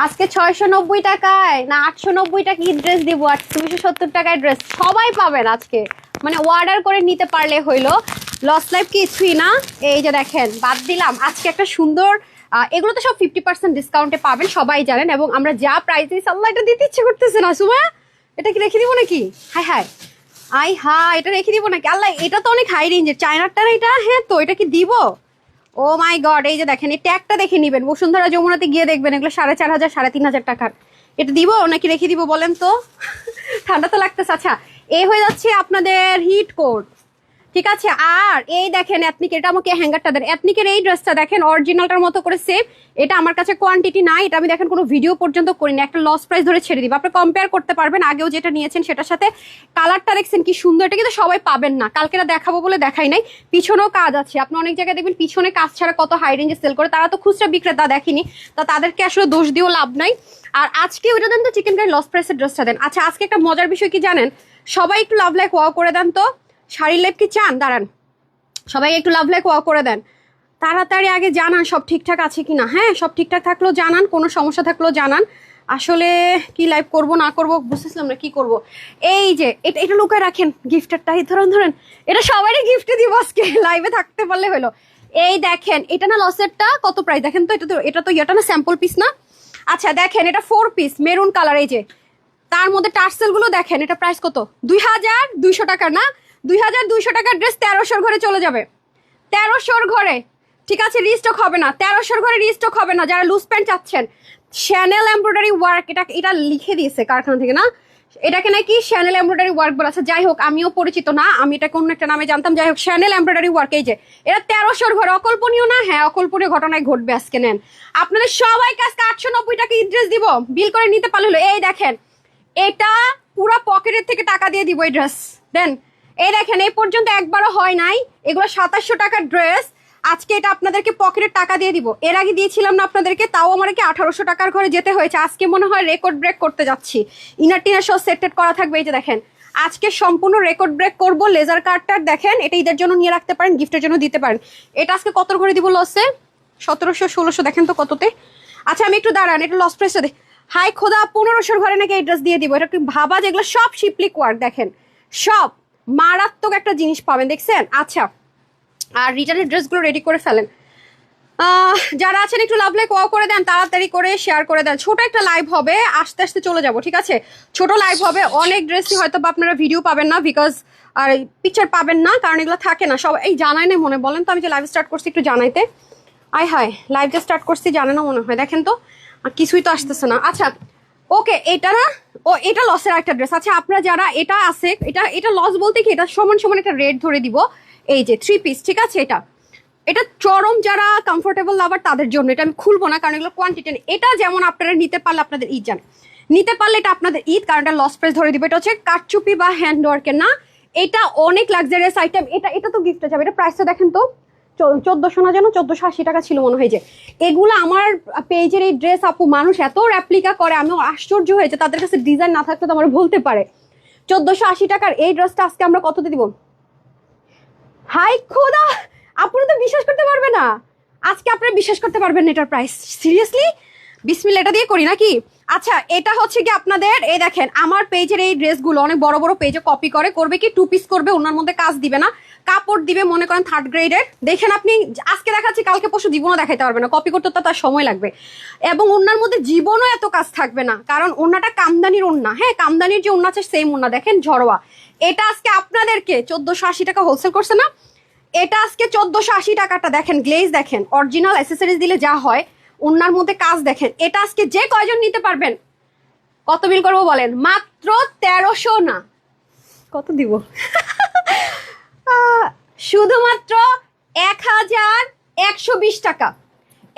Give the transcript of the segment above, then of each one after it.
আজকে 690 টাকায় না 890 টাকা ড্রেস দিব আর 270 টাকায় ড্রেস সবাই পাবেন আজকে। মানে অর্ডার করে নিতে পারলে হইলো, লস লাইফ কিছুই না। এই যে দেখেন বাদ দিলাম আজকে একটা সুন্দর, এগুলো তো সব 50% ডিসকাউন্টে পাবেন সবাই জানেন। এবং আমরা যা প্রাইস দিই আল্লাহ এটা দিতে ইচ্ছে করতেছে না। সুমায়া এটা কি রেখে দিব নাকি? হাই হাই আই হ্যাঁ এটা রেখে দিব নাকি? আল্লাহ এটা তো অনেক হাই রেঞ্জের, চায়নারটা না এটা। হ্যাঁ তো এটা কি দিব? ও মাই গড, এই যে দেখেন এই ট্যাগটা দেখে নিবেন, বসুন্ধরা যমুনাতে গিয়ে দেখবেন এগুলো 4500 3,500 টাকার। এটা দিব নাকি রেখে দিব বলেন তো? ঠান্ডা তো লাগতেছে। আচ্ছা এই হয়ে যাচ্ছে আপনাদের হিট কোট, ঠিক আছে। আর এই দেখেন এথনিক, এটা আমাকে হ্যাঙ্গারটা দেন। এথনিকের এই ড্রেসটা দেখেন অরিজিনালটার মতো করে সেম। এটা আমার কাছে কোয়ান্টিটি নাই, এটা আমি দেখেন কোনো ভিডিও পর্যন্ত করিনি, একটা লস প্রাইস ধরে ছেড়ে দিব। আপনি কম্পেয়ার করতে পারবেন আগেও যেটা নিয়েছেন সেটার সাথে। কালারটা দেখছেন কি সুন্দর, এটা কিন্তু সবাই পাবেন না। কালকেরা দেখাবো বলে দেখাই নাই, পিছনেও কাজ আছে। আপনি অনেক জায়গায় দেখবেন পিছনে কাজ ছাড়া কত হাই রেঞ্জে সেল করে, তারা তো খুচরা বিক্রেতা দেখেনি, তা তাদেরকে আসলে দোষ দিয়েও লাভ নাই। আর আজকে ওইটা দেন তো চিকেন কারি লস প্রাইসের ড্রেসটা দেন। আচ্ছা আজকে একটা মজার বিষয় কি জানেন, সবাই একটু লাভ লাইক ওয়াও করে দেন তো। শাড়ির লাইভ কি চান? দাঁড়ান সবাই একটু লাভ লাইক ওয়াও করে দেন তাড়াতাড়ি, আগে জানান সব ঠিকঠাক আছে কিনা। হ্যাঁ সব ঠিকঠাক থাকলেও জানান, কোনো সমস্যা থাকলেও জানান। আসলে কি লাইভ করব না করব বুঝতেছিলাম না কি করব। এই যে এটা এটা লুকায় রাখেন, গিফটেরটা এই ধরেন ধরেন, এটা সবারই গিফটে দিব আজকে, লাইভে থাকতে পারলে হলো। এই দেখেন এটা না লসেরটা কত প্রাইস দেখেন তো, এটা তো এটা না স্যাম্পল পিস না। আচ্ছা দেখেন এটা 4 পিস মেরুন কালার, এই যে তার মধ্যে টার্সেল গুলো দেখেন, এটা প্রাইস কত? 2200 টাকা না, 2200 টাকার ড্রেস 1300 ঘরে চলে যাবে। 1300 ঘরে, ঠিক আছে, রিস্টক হবে না। 1300 ঘরে রিস্টক হবে না। যারা লুজ প্যান্ট চাচ্ছেন, শ্যানেল এমব্রয়ডারি ওয়ার্ক, এটা লিখে দিয়েছে কারখানা থেকে না, এটাকে নাকি শ্যানেল এমব্রয়ডারি ওয়ার্ক বলা আছে। যাই হোক আমিও পরিচিত না, আমি এটা কোন একটা নামে জানতাম। যাই হোক শ্যানেল এমব্রয়ডারি ওয়ার্ক, এই যে এটা 1300 ঘরে। অকল্পনীয় না? হ্যাঁ অকল্পনীয় ঘটনায় ঘটবে আজকে। নেন আপনাদের সবাইকে আজকে 890 টাকা ড্রেস দিব, বিল করে নিতে পারলে হলো। এই দেখেন এটা পুরো পকেটের থেকে টাকা দিয়ে দিব এই ড্রেস দেন। এই দেখেন এই পর্যন্ত একবারও হয় নাই, এগুলো 2700 টাকার ড্রেস। আজকে এটা আপনাদেরকে পকেটের টাকা দিয়ে দিব। এর আগে দিয়েছিলাম না আপনাদেরকে, তাও আমাকে 1800 টাকার ঘরে যেতে হয়েছে। আজকে মনে হয় রেকর্ড ব্রেক করতে যাচ্ছি। ইনার টিনার সব সেটেড করা থাকবে। এই যে দেখেন আজকে সম্পূর্ণ রেকর্ড ব্রেক করব। লেজার কার্ডটার দেখেন, এটা ঈদের জন্য নিয়ে রাখতে পারেন, গিফটের জন্য দিতে পারেন। এটা আজকে কত করে দিব লসে? 1700 1600 দেখেন তো কততে। আচ্ছা আমি একটু দাঁড়ান, এটা লস প্রাইসে দে। হাই খোদা 1500 ঘরে নাকি এই ড্রেস দিয়ে দিব। এটা একটু ভাবা, যেগুলো সব শিপলিক ওয়ার্ক দেখেন, সব মারাত্মক একটা জিনিস পাবেন দেখছেন। আচ্ছা আর রিটার্নের ড্রেসগুলো রেডি করে ফেলেন। যারা আছেন একটু লাভ লাইক ওয়াও করে দেন, তাড়াতাড়ি করে শেয়ার করে দেন। ছোট একটা লাইভ হবে, আস্তে আস্তে চলে যাব, ঠিক আছে। ছোট লাইভ হবে, অনেক ড্রেসই হয়তো বা আপনারা ভিডিও পাবেন না, বিকজ আর পিকচার পাবেন না, কারণ এগুলো থাকে না। সব এই জানাই না মনে, বলেন তো আমি যে লাইভ স্টার্ট করছি একটু জানাইতে। আয় হায় লাইভ যে স্টার্ট করছি জানে না মনে হয়, দেখেন তো কিছুই তো আসতেছে না। আচ্ছা ওকে এটা না, ও এটা লসের একটা ড্রেস। আচ্ছা আপনারা যারা এটা আছে, এটা লস বলতে কি, এটা সমান সমান একটা রেট ধরে দিব। এই যে 3 পিস, ঠিক আছে। এটা চরম যারা কমফোর্টেবল লাভার তাদের জন্য। এটা আমি খুলবো না কারণ এগুলো কোয়ান্টিটি নেই। এটা যেমন আপনারা নিতে পারলে আপনাদের ঈদ জান, নিতে পারলে এটা আপনাদের ঈদ, কারণ এটা লস প্রাইস ধরে দিবে। এটা হচ্ছে কাটচুপি বা হ্যান্ড ওয়ার্কের না, এটা অনেক লাক্সারিয়াস আইটেম। এটা তো গিফটে যাবে। এটা প্রাইসটা দেখেন তো 1400 না যেন 1480 টাকা ছিল মনে হয়। যে এগুলো আমার পেজের এই ড্রেস আপু মানুষ এত রেপ্লিকা করে, আমি আশ্চর্য হয়েছে। তাদের কাছে ডিজাইন না থাকলে তো আমার বলতে পারে। 1480 টাকার এই ড্রেসটা আজকে আমরা কততে দিব? হাই খোদা আপনারা তো বিশ্বাস করতে পারবে না, আজকে আপনারা বিশ্বাস করতে পারবেন না এটার প্রাইস। সিরিয়াসলি বিসমিল্লাহ, এটা দিয়ে করি নাকি? আচ্ছা এটা হচ্ছে কি আপনাদের, এই দেখেন আমার পেজের এই ড্রেসগুলো অনেক বড় বড় পেজে কপি করবে কি 2 পিস করবে, ওনার মধ্যে কাজ দিবে না, কাপড় দিবে মনে করেন 3rd গ্রেডের। দেখেন আপনি আজকে দেখাচ্ছি, কালকে পরশু জীবনও দেখাইতে পারবে না, কপি করতে তো তার সময় লাগবে। এবং ওনার মধ্যে জীবনও এত কাজ থাকবে না, কারণ ওনাটা কামদানির ওন্না। হ্যাঁ কামদানির যে ওন্না আছে সেম ওন্না, দেখেন ঝরোয়া। এটা আজকে আপনাদেরকে 1480 টাকা হোলসেল করছে না, এটা আজকে 1480 টাকাটা দেখেন, গ্লেজ দেখেন, অরিজিনাল অ্যাসেসরিজ দিলে যা হয়, ওনার মধ্যে কাজ দেখেন। এটা আজকে যে কয়জন নিতে পারবেন, কত বিল করবো বলেন? মাত্র 1300 না, কত দিব? শুধুমাত্র 1120 টাকা,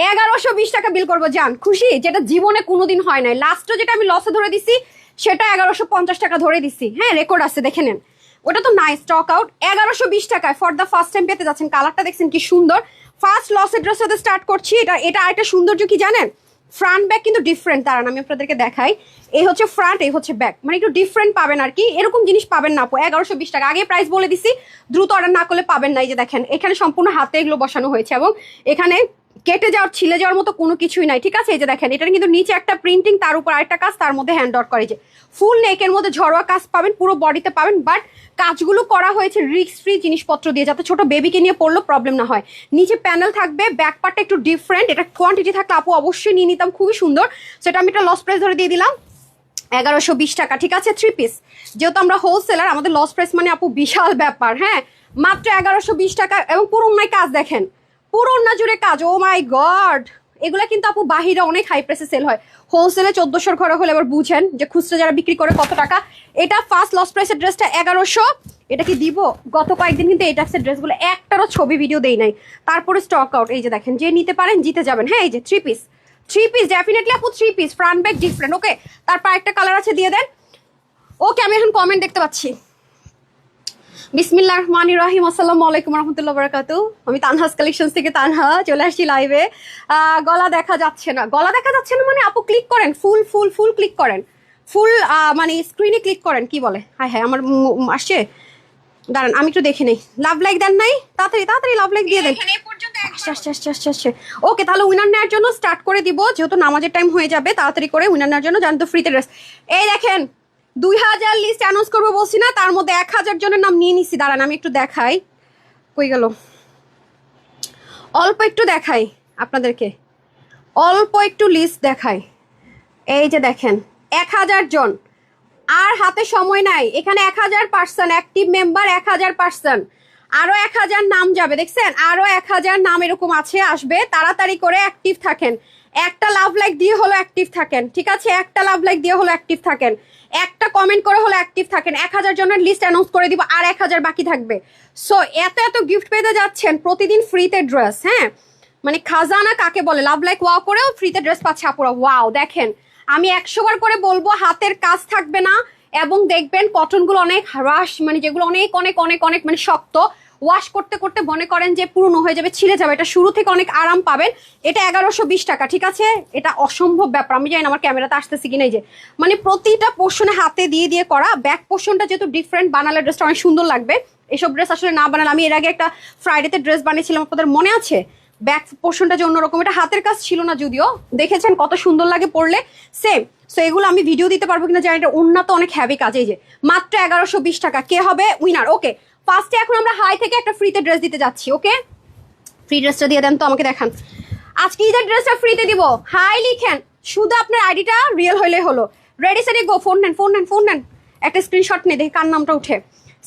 1120 টাকা বিল করবো। যান খুশি, যেটা জীবনে কোনোদিন হয় নাই। লাস্টে যেটা আমি লসে ধরে দিছি সেটা 1150 টাকা ধরে দিছি। হ্যাঁ রেকর্ড আছে দেখে নেন, ওটা তো নাই, স্টক আউট। 1120 টাকায় ফর দ্য ফার্স্ট টাইম পেতে যাচ্ছেন। কালারটা দেখছেন কি সুন্দর। ফার্স্ট লসের ড্রেস সাথে স্টার্ট করছি। এটা আরেকটা সৌন্দর্য কি জানেন, ফ্রন্ট ব্যাক কিন্তু ডিফারেন্ট। দাঁড়ান আমি আপনাদেরকে দেখাই। এই হচ্ছে ফ্রন্ট, এই হচ্ছে ব্যাক, মানে একটু ডিফারেন্ট পাবেন আর কি। এরকম জিনিস পাবেন না আপু 1120 টাকা। আগে প্রাইস বলে দিছি, দ্রুত অর্ডার না করলে পাবেন না। এই যে দেখেন এখানে সম্পূর্ণ হাতে এগুলো বসানো হয়েছে, এবং এখানে কেটে যাওয়ার ছিলে যাওয়ার মতো কোনো কিছুই নাই, ঠিক আছে? এই যে দেখেন, এটা কিন্তু নিচে একটা প্রিন্টিং, তার উপর আরেকটা কাজ, তার মধ্যে হ্যান্ড ডট করে, যে ফুল নেকের মধ্যে ঝরোয়া কাজ পাবেন, পুরো বডিতে পাবেন, বাট কাজগুলো করা হয়েছে রিস্ক ফ্রি জিনিসপত্র দিয়ে, যাতে ছোট বেবিকে নিয়ে পড়লেও প্রবলেম না হয়। নিচে প্যানেল থাকবে, ব্যাক পার্টটা একটু ডিফারেন্ট, এটা কোয়ান্টিটি থাকলে আপু অবশ্যই নিয়ে নিতাম, খুবই সুন্দর। সেটা আমি একটা লস প্রাইস ধরে দিয়ে দিলাম 1120 টাকা, ঠিক আছে? 3 পিস, যেহেতু আমরা হোলসেলার, আমাদের লস প্রাইস মানে আপু বিশাল ব্যাপার। হ্যাঁ, মাত্র 1120 টাকা, এবং পুরো অন্যায় কাজ দেখেন, পুরো অন্য জুড়ে কাজ। ও মাই গড, এগুলা কিন্তু আপু বাহিরে অনেক হাই প্রাইসে সেল হয়, হোলসেলে 1400 ঘরে হলে এবার বুঝেন যে খুচরা যারা বিক্রি করে কত টাকা। এটা ফার্স্ট লস প্রাইসের ড্রেসটা 1100। এটা কি দিব? গত কয়েকদিন কিন্তু এই টাইপসের ড্রেসগুলো একটারও ছবি ভিডিও দেই নাই, তারপরে স্টক আউট। এই যে দেখেন, যে নিতে পারেন জিতে যাবেন। হ্যাঁ, এই যে 3 পিস, 3 পিস ডেফিনেটলি আপু 3 পিস, ফ্রন্ট ব্যাক ডিফারেন্ট। ওকে, তারপর একটা কালার আছে, দিয়ে দেন। ওকে, আমি এখন কমেন্ট দেখতে পাচ্ছি। বিসমিল্লাহির রহমানির রহিম, আসসালামু আলাইকুম রাহমাতুল্লাহি ওয়া বারাকাতুহু। আমি তানহাস কালেকশনস থেকে তানহা চলে আসছি লাইভে। গলা দেখা যাচ্ছে না, গলা দেখা যাচ্ছে না মানে আপু ক্লিক করেন, ফুল ফুল ফুল ক্লিক করেন, ফুল মানে স্ক্রিনে ক্লিক করেন। কি বলে, হাই হাই আমার আসছে, দাঁড়ান আমি একটু দেখে নেই। লাভ লাইক দেন নাই? তাড়াতাড়ি তাড়াতাড়ি লাভ লাইক দিয়ে দেন। ওকে, তাহলে উইনার নেওয়ার জন্য স্টার্ট করে দিব, যেহেতু নামাজের টাইম হয়ে যাবে, তাড়াতাড়ি করে উইনার নেওয়ার জন্য জানেন তো ফ্রিতে ড্রেস। এই দেখেন, 2000 লিস্ট অ্যানাউন্স করবো বলছি না, তার মধ্যে 1000 জনের নাম নিয়ে নিছি। দাঁড়ান আমি একটু দেখাই, কই গেল, অল্প একটু দেখাই আপনাদেরকে, অল্প একটু লিস্ট দেখাই। এই যে দেখেন, 1000 জন, আর হাতে সময় নাই। এখানে 1000 পার্সন অ্যাক্টিভ মেম্বার, 1000 পার্সন, আরো 1000 নাম যাবে, দেখছেন? আরো 1000 নাম এরকম আছে, আসবে। তাড়াতাড়ি করে অ্যাক্টিভ থাকেন, একটা লাভ লাইক দিয়ে হলো অ্যাক্টিভ থাকেন, ঠিক আছে? একটা লাভ লাইক দিয়ে হলো অ্যাক্টিভ থাকেন, একটা কমেন্ট করে হলো অ্যাক্টিভ থাকেন। 1000 জনের লিস্ট অ্যানাউন্স করে দিব, আর 1000 বাকি থাকবে। সো এত এত গিফট পেতে যাচ্ছেন, প্রতিদিন ফ্রিতে ড্রেস। হ্যাঁ, মানে খাজানা কাকে বলে, লাভ লাইক ওয়াও করেও ফ্রিতে ড্রেস পাচ্ছে আপুরা। ওয়াও, দেখেন আমি 100 বার করে বলবো, হাতের কাজ থাকবে না, এবং দেখবেন কটনগুলো অনেক রাশ, মানে যেগুলো অনেক অনেক অনেক অনেক মানে শক্ত, ওয়াশ করতে করতে মনে করেন যে পুরনো হয়ে যাবে, ছিঁড়ে যাবে। এটা শুরু থেকে অনেক আরাম পাবেন। এটা 1120 টাকা, ঠিক আছে? এটা অসম্ভব ব্যাপার, আমি জানি না আমার ক্যামেরাতে আসতেছি কিনা। এই যে মানে প্রতিটা পোর্শনে হাতে দিয়ে দিয়ে করা, ব্যাক পোর্শনটা যেহেতু ডিফারেন্ট, বানালে ড্রেসটা অনেক সুন্দর লাগবে। এসব ড্রেস আসলে না বানালে, আমি এর আগে একটা ফ্রাইডেতে ড্রেস বানিয়েছিলাম, আপনাদের মনে আছে? ব্যাক পোর্শনটা যে অন্যরকম, এটা হাতের কাজ ছিল না যদিও, দেখেছেন কত সুন্দর লাগে পরলে, সেম। সো এগুলো আমি ভিডিও দিতে পারবো কিনা জানি, এটা উন্নত অনেক হ্যাভি কাজ। এই যে মাত্র 1120 টাকা, কে হবে উইনার? ওকে, ফার্স্টে এখন আমরা হাই থেকে একটা ফ্রিতে ড্রেস দিতে যাচ্ছি। ওকে, ফ্রি ড্রেসটা দিয়ে দেন তো আমাকে, দেখান আজকে ঈদের ড্রেসটা ফ্রিতে দিব। হাই লিখেন, শুধু আপনার আইডিটা রিয়েল হইলে হলো। রেডি সেডি গো, ফোন নেন ফোন নেন ফোন নেন, একটা স্ক্রিনশট নেই, দেখি কার নামটা উঠে।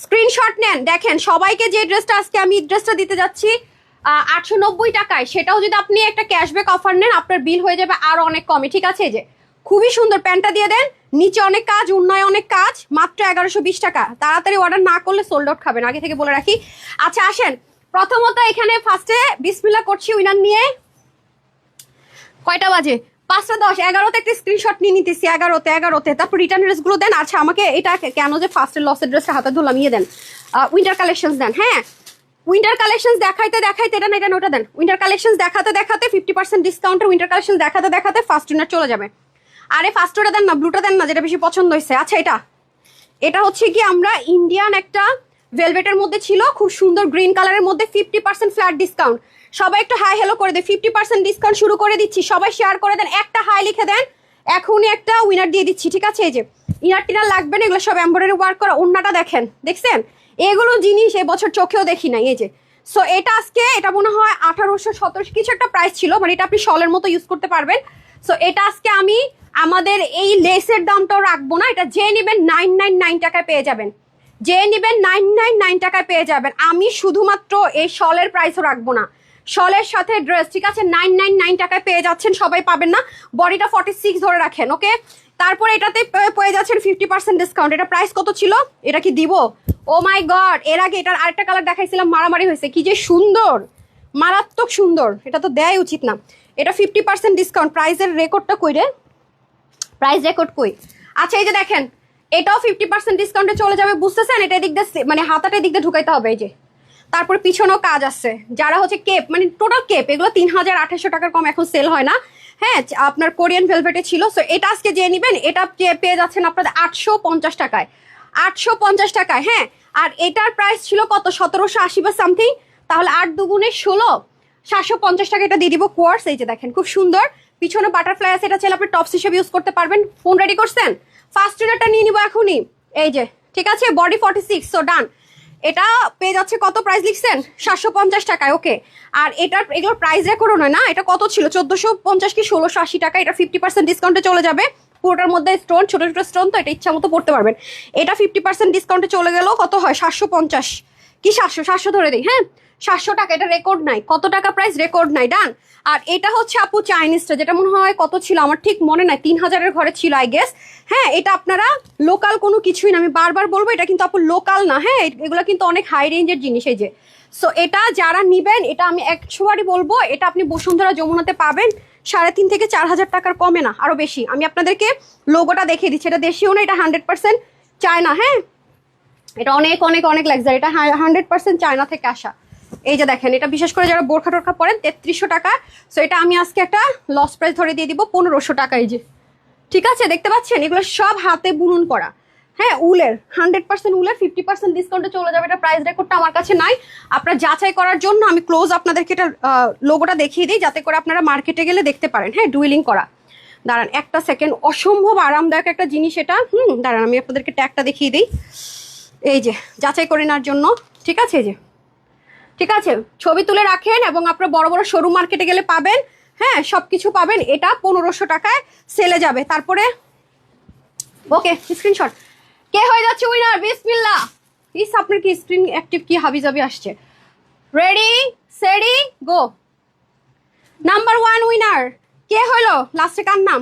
স্ক্রিনশট নেন, দেখেন সবাইকে যে ড্রেসটা আজকে আমি ড্রেসটা দিতে যাচ্ছি 890 টাকায়, সেটাও যদি আপনি একটা ক্যাশব্যাক অফার নেন, আপনার বিল হয়ে যাবে আর অনেক কমে, ঠিক আছে? এই যে খুবই সুন্দর প্যান্টটা দিয়ে দেন, নিচে অনেক কাজ, উন্নয় অনেক কাজ, মাত্র 1120 টাকা। তাড়াতাড়ি অর্ডার না করলে সোল্ড আউট খাবেন, আগে থেকে বলে রাখি। আচ্ছা আসেন, প্রথমত এখানে ফার্স্টে বিসমিল্লাহ করছি উইনার নিয়ে। কয়টা বাজে? 5:10। 11তে একটা স্ক্রিনশট নিয়ে নিতেছি, 11তে। তারপর রিটার্ন ড্রেসগুলো দেন। আচ্ছা আমাকে এটা কেন যে ফার্স্টের লসের ড্রেসটা হাতে ধরলাম, ইয়ে দেন, উইন্টার কালেকশনস দেন। হ্যাঁ, উইন্টার কালেকশনস দেখাইতে দেখাইতে, এটা না এটা ওটা দেন। উইন্টার কালেকশনস দেখাতে দেখাতে 50% ডিসকাউন্টের উইন্টার কালেকশন দেখাতে দেখাতে ফার্স্ট উইনার চলে যাবে। আরে ফার্স্ট ওটা দেন না, ব্লুটা দেন না, যেটা বেশি পছন্দ হয়েছে। আচ্ছা এটা হচ্ছে কি, আমরা ইন্ডিয়ান একটা ভেলভেটের মধ্যে ছিল, খুব সুন্দর গ্রিন কালারের মধ্যে, 50% ফ্ল্যাট ডিসকাউন্ট। সবাই একটু হাই হ্যালো করে দেয়, 50% ডিসকাউন্ট শুরু করে দিচ্ছি, সবাই শেয়ার করে দেন, একটা হাই লিখে দেন, এখনই একটা উইনার দিয়ে দিচ্ছি, ঠিক আছে? এই যে ইনার টিনার লাগবে না, এগুলো সব এমব্রয়ডারি ওয়ার্ক করা। ওন্নাটা দেখেন, দেখছেন? এগুলো জিনিস এবছর চোখেও দেখি নাই। এই যে সো এটা আজকে, এটা মনে হয় 1800-1700 কিছু একটা প্রাইস ছিল, মানে এটা আপনি শলের মতো ইউজ করতে পারবেন। সো এটা আজকে আমি আমাদের এই লেসের দামটাও রাখবো না, এটা যে নেবেন 999 টাকায় পেয়ে যাবেন, যে নেবেন 999 টাকায় পেয়ে যাবেন। আমি শুধুমাত্র এই শলের প্রাইসও রাখবো না, শলের সাথে ড্রেস, ঠিক আছে? 999 টাকায় পেয়ে যাচ্ছেন, সবাই পাবেন না, বডিটা 46 ধরে রাখেন। ওকে, তারপরে এটাতে পেয়ে যাচ্ছেন 50% ডিসকাউন্ট। এটা প্রাইস কত ছিল? এটা কি দিব? ও মাই গড, এর আগে এটার আরেকটা কালার দেখাইছিলাম, মারামারি হয়েছে, কি যে সুন্দর, মারাত্মক সুন্দর, এটা তো দেয়াই উচিত না। এটা 50% ডিসকাউন্ট, প্রাইসের রেকর্ডটা কই রে, প্রাইস রেকর্ড কই? আচ্ছা এই যে দেখেন, এটাও 50% ডিসকাউন্টে চলে যাবে, বুঝতেছেন? এটা দিক দিয়ে মানে হাতাটা দিক দিয়ে ঢুকাইতে হবে। এই যে তারপরে পিছনেও কাজ আছে, যারা হচ্ছে কেপ, মানে টোটাল কেপ, এগুলো 3800 টাকার কম এখন সেল হয় না। হ্যাঁ, আপনার কোরিয়ান ভেলভেটে ছিল। সো এটা আজকে যে নেবেন, এটা পেয়ে যাচ্ছেন আপনাদের 850 টাকায়, 850 টাকায়। হ্যাঁ, আর এটার প্রাইস ছিল কত? 1780 বা সামথিং। তাহলে 8 দুগুণে 16, 750 টাকা এটা দিয়ে দিব কোয়ার্স। এই যে দেখেন খুব সুন্দর, পিছনে বাটারফ্লাই আছে, এটা চাইলে আপনি টপস হিসেবে ইউজ করতে পারবেন। ফোন রেডি করছেন? ফার্স্ট ট্রেনারটা নিয়ে নিবো এখনই। এই যে ঠিক আছে, বডি 46, সো ডান। এটা পেয়ে যাচ্ছে কত, প্রাইস লিখছেন 750 টাকায়, ওকে। আর এটার এগুলোর প্রাইস রেকর্ডও নয় না, এটা কত ছিল 1450 কি 1680 টাকা, এটা 50% ডিসকাউন্টে চলে যাবে। পুরোটার মধ্যে স্টোন, ছোট ছোট স্টোন, তো এটা ইচ্ছা মতো পড়তে পারবেন। এটা 50% ডিসকাউন্টে চলে গেল, কত হয় 750 কি 700 ধরে দিই, হ্যাঁ 700 টাকা। এটা রেকর্ড নাই, কত টাকা প্রাইস রেকর্ড নাই, ডান। আর এটা হচ্ছে আপু চাইনিজটা, যেটা মনে হয় কত ছিল আমার ঠিক মনে নাই, 3000-এর ঘরে ছিল আই গেস। হ্যাঁ এটা আপনারা লোকাল কোনো কিছুই না, আমি বারবার বলবো এটা কিন্তু আপু লোকাল না, হ্যাঁ এগুলো কিন্তু অনেক হাই রেঞ্জের জিনিস। এই যে সো এটা যারা নিবেন, এটা আমি 100বারই বলবো, এটা আপনি বসুন্ধরা যমুনাতে পাবেন 3,500 থেকে 4,000 টাকার কমে না, আরো বেশি। আমি আপনাদেরকে লোগোটা দেখিয়ে দিচ্ছি, এটা দেশীয় না, এটা 100% চায়না, হ্যাঁ এটা অনেক অনেক অনেক লাক্সারি, এটা 100% চায়না থেকে আসা। এই যে দেখেন, এটা বিশেষ করে যারা বোরখা টোরখা পরেন 3300 টাকা। সো এটা আমি আজকে একটা লস প্রাইস ধরে দিয়ে দিব 1500 টাকা। এই যে ঠিক আছে, দেখতে পাচ্ছেন এগুলো সব হাতে বুনন করা, হ্যাঁ উলের, 100% উলের, 50% ডিসকাউন্টে চলে যাবে। এটা প্রাইস রেকর্ডটা আমার কাছে নাই, আপনারা যাচাই করার জন্য আমি ক্লোজ আপনাদেরকে এটা লোগোটা দেখিয়ে দিই, যাতে করে আপনারা মার্কেটে গেলে দেখতে পারেন। হ্যাঁ ডুয়েলিং করা, দাঁড়ান একটা সেকেন্ড, অসম্ভব আরামদায়ক একটা জিনিস এটা। দাঁড়ান আমি আপনাদেরকে ট্যাগটা দেখিয়ে দিই, এই যে যাচাই করে নেওয়ার জন্য, ঠিক আছে। এই যে ঠিক আছে, ছবি তুলে রাখেন এবং আপনার বড় বড় শোরুম মার্কেটে গেলে পাবেন, হ্যাঁ সবকিছু পাবেন। এটা 1500 টাকায় সেলে যাবে। তারপরে ওকে স্ক্রিনশট, কে হয়ে যাচ্ছে উইনার, বিসমিল্লাহ। প্লিজ আপনার কি স্ক্রিন অ্যাক্টিভ কি হাবিজাবি আসছে? রেডি সেডি গো। নাম্বার 1 উইনার কে হলো, লাস্টে কার নাম?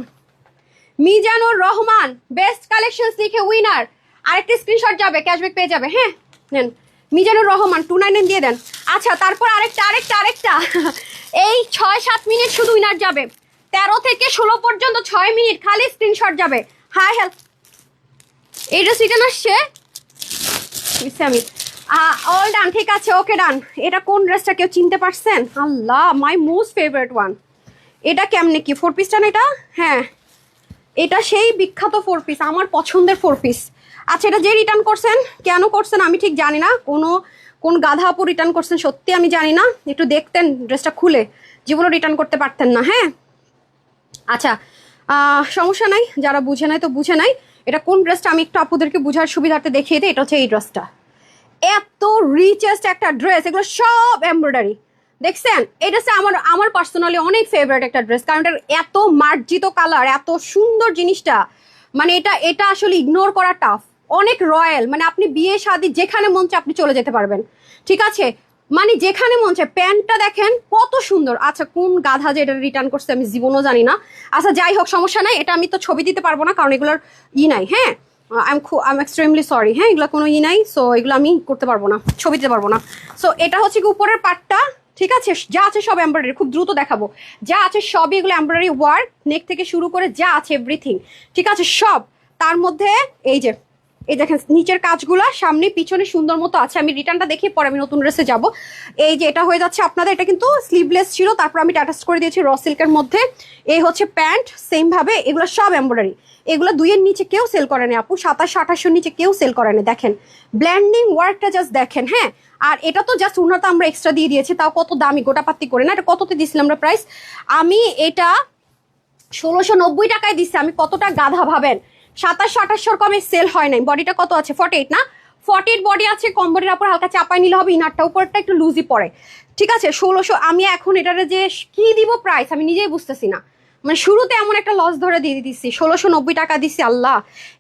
মিজানুর রহমান, বেস্ট কালেকশনস লিখে উইনার। আরেকটা স্ক্রিনশট যাবে, ক্যাশব্যাক পেয়ে যাবে। হ্যাঁ নেন, মিজানুর রহমান 299 দিয়ে দেন। আচ্ছা তারপর আরেকটা এই 6-7 মিনিট শুধু উইনার যাবে, 13 থেকে 16 পর্যন্ত 6 মিনিট খালি স্ক্রিনশট যাবে। হাই হেল্প, এই ড্রেস রিটার্ন আসছে আমি অল ডান, ঠিক আছে ওকে ডান। এটা কোন ড্রেসটা কেউ চিনতে পারছেন? আল্লাহ, মাই মোস্ট ফেভারিট ওয়ান। এটা কেমনে কি 4 পিসটা না এটা? হ্যাঁ এটা সেই বিখ্যাত 4 পিস, আমার পছন্দের 4 পিস। আচ্ছা এটা যে রিটার্ন করছেন, কেন করছেন আমি ঠিক জানি না, কোন গাধা আপু রিটার্ন করছেন সত্যি আমি জানি না, একটু দেখতেন ড্রেসটা খুলে, জীবনও রিটার্ন করতে পারতেন না। হ্যাঁ আচ্ছা সমস্যা নাই, যারা বুঝে নাই তো বুঝে নাই। এটা কোন ড্রেসটা আমি একটু আপুদেরকে বুঝার সুবিধার্থে দেখিয়ে দিই। এটা হচ্ছে এই ড্রেসটা, এত রিচেস্ট একটা ড্রেস, এগুলো সব এমব্রয়ডারি। দেখছেন এই ড্রেসটা আমার পার্সোনালি অনেক ফেভারিট একটা ড্রেস, কারণ এটার এত মার্জিত কালার, এত সুন্দর জিনিসটা, মানে এটা আসলে ইগনোর করা টাফ, অনেক রয়্যাল। মানে আপনি বিয়ে শাদী যেখানে মন চায় আপনি চলে যেতে পারবেন, ঠিক আছে, মানে যেখানে মন চায়। প্যান্টটা দেখেন কত সুন্দর। আচ্ছা কোন গাধা যে এটা রিটার্ন করছে আমি জীবনও জানি না। আচ্ছা যাই হোক সমস্যা নাই, এটা আমি তো ছবি দিতে পারবো না কারণ এগুলোর নাই। হ্যাঁ আই এম এক্সট্রিমলি সরি, হ্যাঁ এগুলো কোনো নাই, সো এগুলো আমি করতে পারবো না, ছবি দিতে পারবো না। সো এটা হচ্ছে কি উপরের পার্টটা, ঠিক আছে, যা আছে সব এমব্রয়ডারি, খুব দ্রুত দেখাবো। যা আছে সবই এগুলো এমব্রয়ডারি ওয়ার্ক, নেক থেকে শুরু করে যা আছে এভরিথিং, ঠিক আছে সব। তার মধ্যে এই যে এই দেখেন নিচের কাজগুলা সামনে পিছনে সুন্দর মতো আছে। আমি রিটার্নটা দেখি পরে আমি নতুন ড্রেসে যাব। এই যে এটা হয়ে যাচ্ছে আপনাদের, এটা কিন্তু স্লিভলেস ছিল, তারপর আমি অ্যাটাচ করে দিয়েছি র সিল্কের মধ্যে। এই হচ্ছে প্যান্ট, সেম ভাবে এগুলো সব এমব্রয়ডারি। এগুলো 2-এর নিচে কেউ সেল করে না আপু, 2700-2800 নিচে কেউ সেল করে না। দেখেন ব্ল্যান্ডিং ওয়ার্কটা জাস্ট দেখেন। হ্যাঁ আর এটা তো জাস্ট উন্নত আমরা এক্সট্রা দিয়ে দিয়েছি, তাও কত দামি গোটাপাত্তি করে না। এটা কততে দিয়েছিলাম আমরা প্রাইস? আমি এটা 1690 টাকায় দিচ্ছি। আমি কতটা গাধা ভাবেন, 2700-2800 কমে সেল হয় নাই। বডিটা কত আছে 48 না, 40 বডি আছে, কম বডির উপর হালকা চাপাই নিলে হবে, ইনারটা উপরটা একটু লুজই পড়ে, ঠিক আছে 1600। আমি এখন এটারে যে কি দিব প্রাইস আমি নিজেই বুঝতেছি না, মানে শুরুতে এমন একটা লস ধরে দিয়ে দিচ্ছি, 1690 টাকা দিচ্ছি। আল্লাহ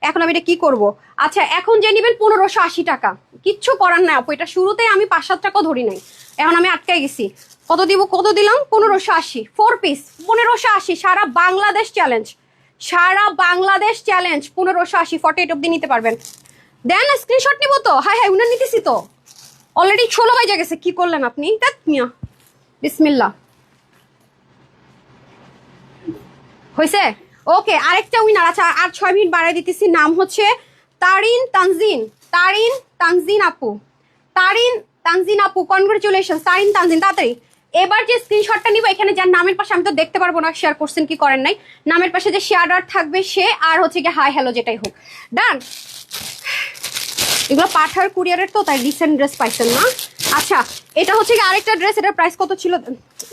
এখন আমি এটা কি করব? আচ্ছা এখন যে নিবেন 1580 টাকা, কিচ্ছু করার নাই আপু, এটা শুরুতে আমি 5-7 টাকাও ধরি নাই, এখন আমি আটকাই গেছি। কত দিব, কত দিলাম? 1580, 4 পিস 1580, সারা বাংলাদেশ চ্যালেঞ্জ, সারা বাংলাদেশ চ্যালেঞ্জ 1580, 48 অব্দি নিতে পারবেন। দেন স্ক্রিনশট নিব তো, হাই হাই উনার নিতেছি তো, অলরেডি 16 বাজে গেছে, কি করলেন আপনি? মিয়া বিসমিল্লাহ হয়েছে ওকে। আরেকটা উইনার, আচ্ছা আর 6 মিনিট বাড়াই দিতেছি, নাম হচ্ছে তারিন তানজিন আপু, তানজিন আপু কনগ্রাচুলেশন তারিন তানজিন। তাড়াতাড়ি এবার যে স্ক্রিনশটটা নিব, এখানে যার নামের পাশে, আমি তো দেখতে পারবো না শেয়ার করছেন কি করেন নাই, নামের পাশে যে শেয়ার আর থাকবে সে, আর হচ্ছে কি হাই হ্যালো যেটাই হোক, ডান। এগুলো পাঠার কুরিয়ারের তো, তাই রিসেন্ট ড্রেস পাইছেন না। আচ্ছা এটা হচ্ছে কি আরেকটা ড্রেস, এটার প্রাইস কত ছিল?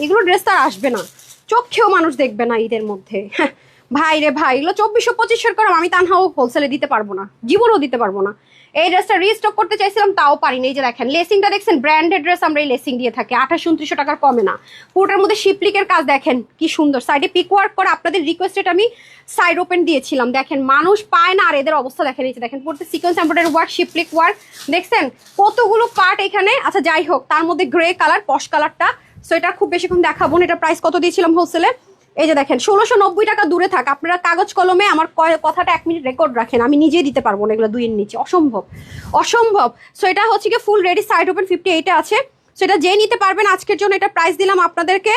এগুলো ড্রেস তো আর আসবে না, চোখেও মানুষ দেখবে না ঈদের মধ্যে। ভাই রে ভাই, এগুলো 2400-2500 করে আমি তানহাও হোলসেলে দিতে পারবো না, জীবনও দিতে পারবো না। এই ড্রেসটা রিস্টক করতে চাইছিলাম, তাও পারিনি। এই যে দেখেন লেসিংটা দেখছেন, ব্র্যান্ডেড ড্রেস আমরা এই লেসিং দিয়ে থাকি, 2800-2900 টাকার কমে না। পুরোটার মধ্যে শিপলিকের কাজ দেখেন কি সুন্দর, সাইডে পিক ওয়ার্ক করে। আপনাদের রিকোয়েস্টেড আমি সাইড ওপেন দিয়েছিলাম, দেখেন মানুষ পায় না। আর এদের অবস্থা দেখেন, এই যে দেখেন পুরোটা সিকোয়েন্স এমব্রয়ডারি ওয়ার্ক, শিপলিক ওয়ার্ক দেখছেন কতগুলো পার্ট এখানে। আচ্ছা যাই হোক, তার মধ্যে গ্রে কালার, পশ কালারটা। সো এটা খুব বেশিক্ষণ দেখাবো না। এটা প্রাইস কত দিয়েছিলাম হোলসেলে? এই যে দেখেন 1690 টাকা। দূরে থাক, আপনারা কাগজ কলমে আমার কথাটা 1 মিনিট রেকর্ড রাখেন, আমি নিজেই দিতে পারবো না এগুলো 2 এর নিচে, অসম্ভব অসম্ভব। সো এটা হচ্ছে কি ফুল রেডি, সাইড ওপেন 58 আছে। সো এটা যে নিতে পারবেন আজকের জন্য, এটা প্রাইস দিলাম আপনাদেরকে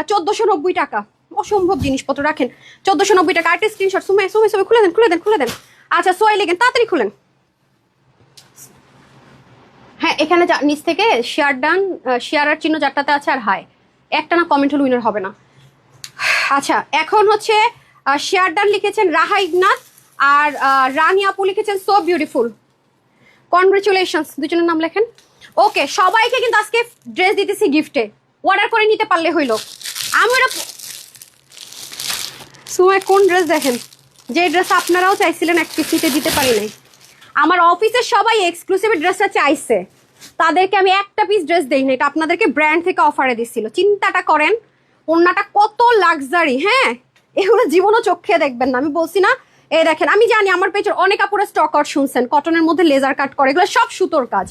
1490 টাকা। অসম্ভব জিনিসপত্র রাখেন, 1490 টাকা। আরেকটা স্ক্রিনশট, সময় সময় সময় খুলে দেন, খুলে দেন, খুলে দেন। আচ্ছা সোয়াই লেগেন, তাড়াতাড়ি খুলেন। হ্যাঁ এখানে নিচ থেকে শেয়ার ডান, শেয়ারের চিহ্ন যারটাতে আছে আর হাই, একটা না কমেন্ট হলে উইনার হবে না। আচ্ছা এখন হচ্ছে শেয়ার ডান লিখেছেন রাহা ইগনাথ, আর রানী আপু লিখেছেন সো বিউটিফুল। কনগ্রেচুলেশনস, দুজনের নাম লেখেন। ওকে, সবাইকে কিন্তু আজকে ড্রেস দিতেছি গিফটে, অর্ডার করে নিতে পারলে হইলো। আমরা সময় কোন ড্রেস দেখেন, যে ড্রেস আপনারাও চাইছিলেন এক পিস নিতে, দিতে পারি নাই। আমার অফিসের সবাই এক্সক্লুসিভ ড্রেসটা চাইছে, তাদেরকে আমি একটা পিস ড্রেস দেই না, এটা আপনাদেরকে ব্র্যান্ড থেকে অফারে দিছিল। চিন্তাটা করেন ওড়নাটা কত লাক্সারি। হ্যাঁ এগুলো জীবনও চোখে দেখবেন না, আমি বলছি না। এই দেখেন, আমি জানি আমার পেজের অনেক আপুরা স্টক আউট শুনছেন, কটনের মধ্যে লেজার কাট করে, এগুলো সব সুতোর কাজ,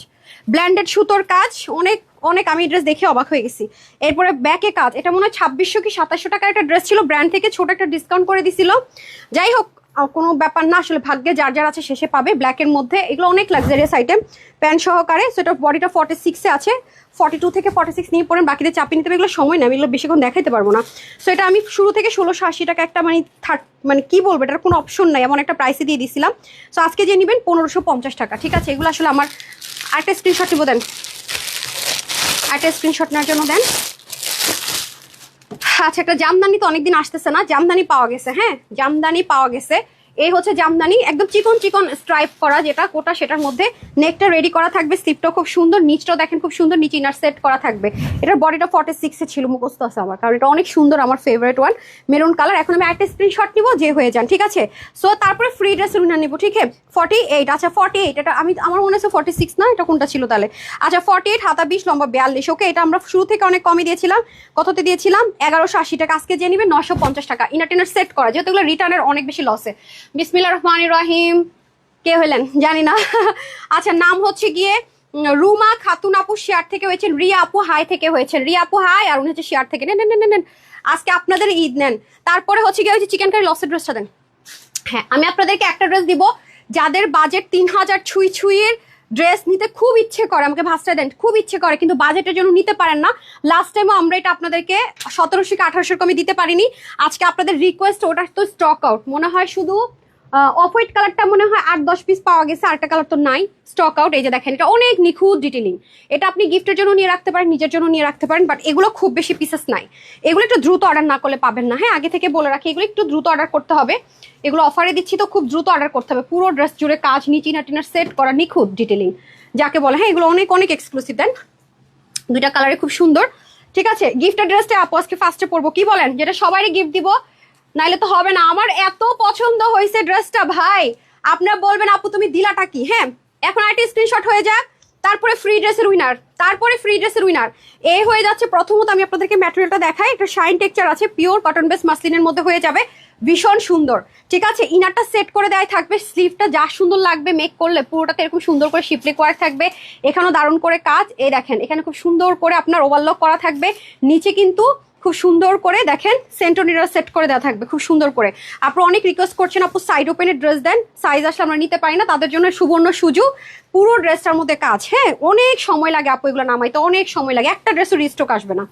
ব্ল্যান্ডেড সুতোর কাজ। অনেক অনেক আমি ড্রেস দেখে অবাক হয়ে গেছি। এরপরে ব্যাকে কাজ, এটা মনে হয় 2600 কি 2700 টাকার একটা ড্রেস ছিল, ব্র্যান্ড থেকে ছোট একটা ডিসকাউন্ট করে দিছিল। যাই হোক কোনো ব্যাপার না, আসলে ভাগ্যে যার যার আছে শেষে পাবে। ব্ল্যাকের মধ্যে এগুলো অনেক লাক্সারিয়াস আইটেম, প্যান্ট সহকারে। সেটা বডিটা 46-এ আছে, 42 থেকে 46 নিয়ে পড়েন, বাকিদের চাপিয়ে নিতে হবে। এগুলো সময় না, আমি এগুলো বেশিক্ষণ দেখাইতে পারবো না। সো এটা আমি শুরু থেকে 1680 টাকা একটা মানে কি বলবো, এটার কোনো অপশন নাই, এমন একটা প্রাইসে দিয়ে দিছিলাম। সো আজকে যে নেবেন 1550 টাকা, ঠিক আছে। এগুলো আসলে আমার আরেকটা স্ক্রিনশট নিবো, দেন একটা স্ক্রিনশট নেওয়ার জন্য দেন। আচ্ছা একটা জামদানি তো অনেকদিন আসতেছে না, জামদানি পাওয়া গেছে। হ্যাঁ জামদানি পাওয়া গেছে, এই হচ্ছে জামদানি, একদম চিকন চিকন স্ট্রাইপ করা, যেটা কোটা সেটার মধ্যে নেকটা রেডি করা থাকবে, স্লিপটাও খুব সুন্দর, নিচটাও দেখেন খুব সুন্দর, নিচে ইনার সেট করা থাকবে। এটার বডিটা 46-এ ছিল, মুখস্থ আছে আমার, কারণ এটা অনেক সুন্দর, আমার ফেভারিট ওয়ান, মেরুন কালার। এখন আমি একটা স্ক্রিনশট নিবো, যে হয়ে যান, ঠিক আছে। সো তারপরে ফ্রি ড্রেস উইনার নিবো, ঠিক আছে। 48, আচ্ছা 48, এটা আমার মনে হচ্ছে 46 না, এটা কোনটা ছিল তাহলে? আচ্ছা 48, হাতা 20, লম্বা 42। ওকে, এটা আমরা শুরু থেকে অনেক কমে দিয়েছিলাম, কততে দিয়েছিলাম? 1180 টাকা। আজকে যে নিবে 950 টাকা, ইনার টিনার সেট করা, যেহেতু এগুলো রিটার্নের অনেক বেশি লসে। বিসমিল্লাহির রহমানির রহিম, কে হলেন জানি না। আচ্ছা নাম হচ্ছে গিয়ে রুমা খাতুন আপু, শেয়ার থেকে হয়েছেন। রিয়া আপু হাই থেকে হয়েছেন, রিয়া আপু হাই, আর উনি হচ্ছে শেয়ার থেকে। নেন নেন নেন, আজকে আপনাদের ঈদ নেন। তারপরে হচ্ছে গিয়ে হচ্ছে চিকেন কারি লসের ড্রেসটা দেন। হ্যাঁ আমি আপনাদেরকে একটা ড্রেস দিব, যাদের বাজেট 3000 ছুঁয়ের ড্রেস নিতে খুব ইচ্ছে করে, আমাকে ভাষটা দেন, খুব ইচ্ছে করে কিন্তু বাজেটের জন্য নিতে পারেন না। লাস্ট টাইমও আমরা এটা আপনাদেরকে 1700 কি 1800 কমে দিতে পারিনি। আজকে আপনাদের রিকোয়েস্ট, ওটা তো স্টক আউট মনে হয়, শুধু অফ হোয়াইট কালারটা মনে হয় 8-10 পিস পাওয়া গেছে, আরেকটা কালার তো নাই, স্টক আউট। এই যে দেখেন, এটা অনেক নিখুঁত ডিটেলিং, এটা আপনি গিফটের জন্য নিয়ে রাখতে পারেন, নিজের জন্য নিয়ে রাখতে পারেন, বাট এগুলো খুব বেশি পিসেস নাই, এগুলো একটু দ্রুত অর্ডার না করলে পাবেন না। হ্যাঁ আগে থেকে বলে রাখি, এগুলো একটু দ্রুত অর্ডার করতে হবে, এগুলো অফারে দিচ্ছি তো খুব দ্রুত অর্ডার করতে হবে। পুরো ড্রেস জুড়ে কাজ, নিচে টিনার সেট করা, নিখুঁত ডিটেলিং যাকে বলে। হ্যাঁ এগুলো অনেক অনেক এক্সক্লুসিভ দেন, দুইটা কালারে খুব সুন্দর, ঠিক আছে। গিফটের ড্রেসটা আপু আজকে ফার্স্টে পরবো, কি বলেন? যেটা সবারই গিফট দিব, নাইলে তো হবে না। আমার এত পছন্দ হয়েছে ড্রেসটা ভাই, আপনারা বলবেন আপু তুমি দিলাটা কি। হ্যাঁ এখন আরেকটা স্ক্রিনশট হয়ে যাক, তারপরে ফ্রি ড্রেসের উইনার, তারপরে ফ্রি ড্রেসের উইনার। এই হয়ে যাচ্ছে। প্রথমত আমি আপনাদেরকে ম্যাটেরিয়ালটা দেখাই, একটা শাইন টেক্সচার আছে, পিওর কটন বেস মাসলিনের মধ্যে হয়ে যাবে, ভীষণ সুন্দর, ঠিক আছে। ইনারটা সেট করে দেওয়াই থাকবে, স্লিভটা যা সুন্দর লাগবে মেক করলে, পুরোটাতে এরকম সুন্দর করে শিপলিক ওয়ার্ক থাকবে, এখানেও দারুণ করে কাজ। এই দেখেন এখানে খুব সুন্দর করে আপনার ওভারলক করা থাকবে, নিচে কিন্তু খুব সুন্দর করে দেখেন সেন্টোনিরা সেট করে দেওয়া থাকবে, খুব সুন্দর করে। আপনারা অনেক রিকোয়েস্ট করছেন আপু সাইড ওপেনের ড্রেস দেন, সাইজ আসলে আমরা নিতে পারি না, তাদের জন্য সুবর্ণ সুযোগ, পুরো ড্রেসটার মধ্যে কাজ। হ্যাঁ অনেক সময় লাগে আপু এগুলো নামাইতে, অনেক সময় লাগে, একটা ড্রেসও রিস্টক আসবে না,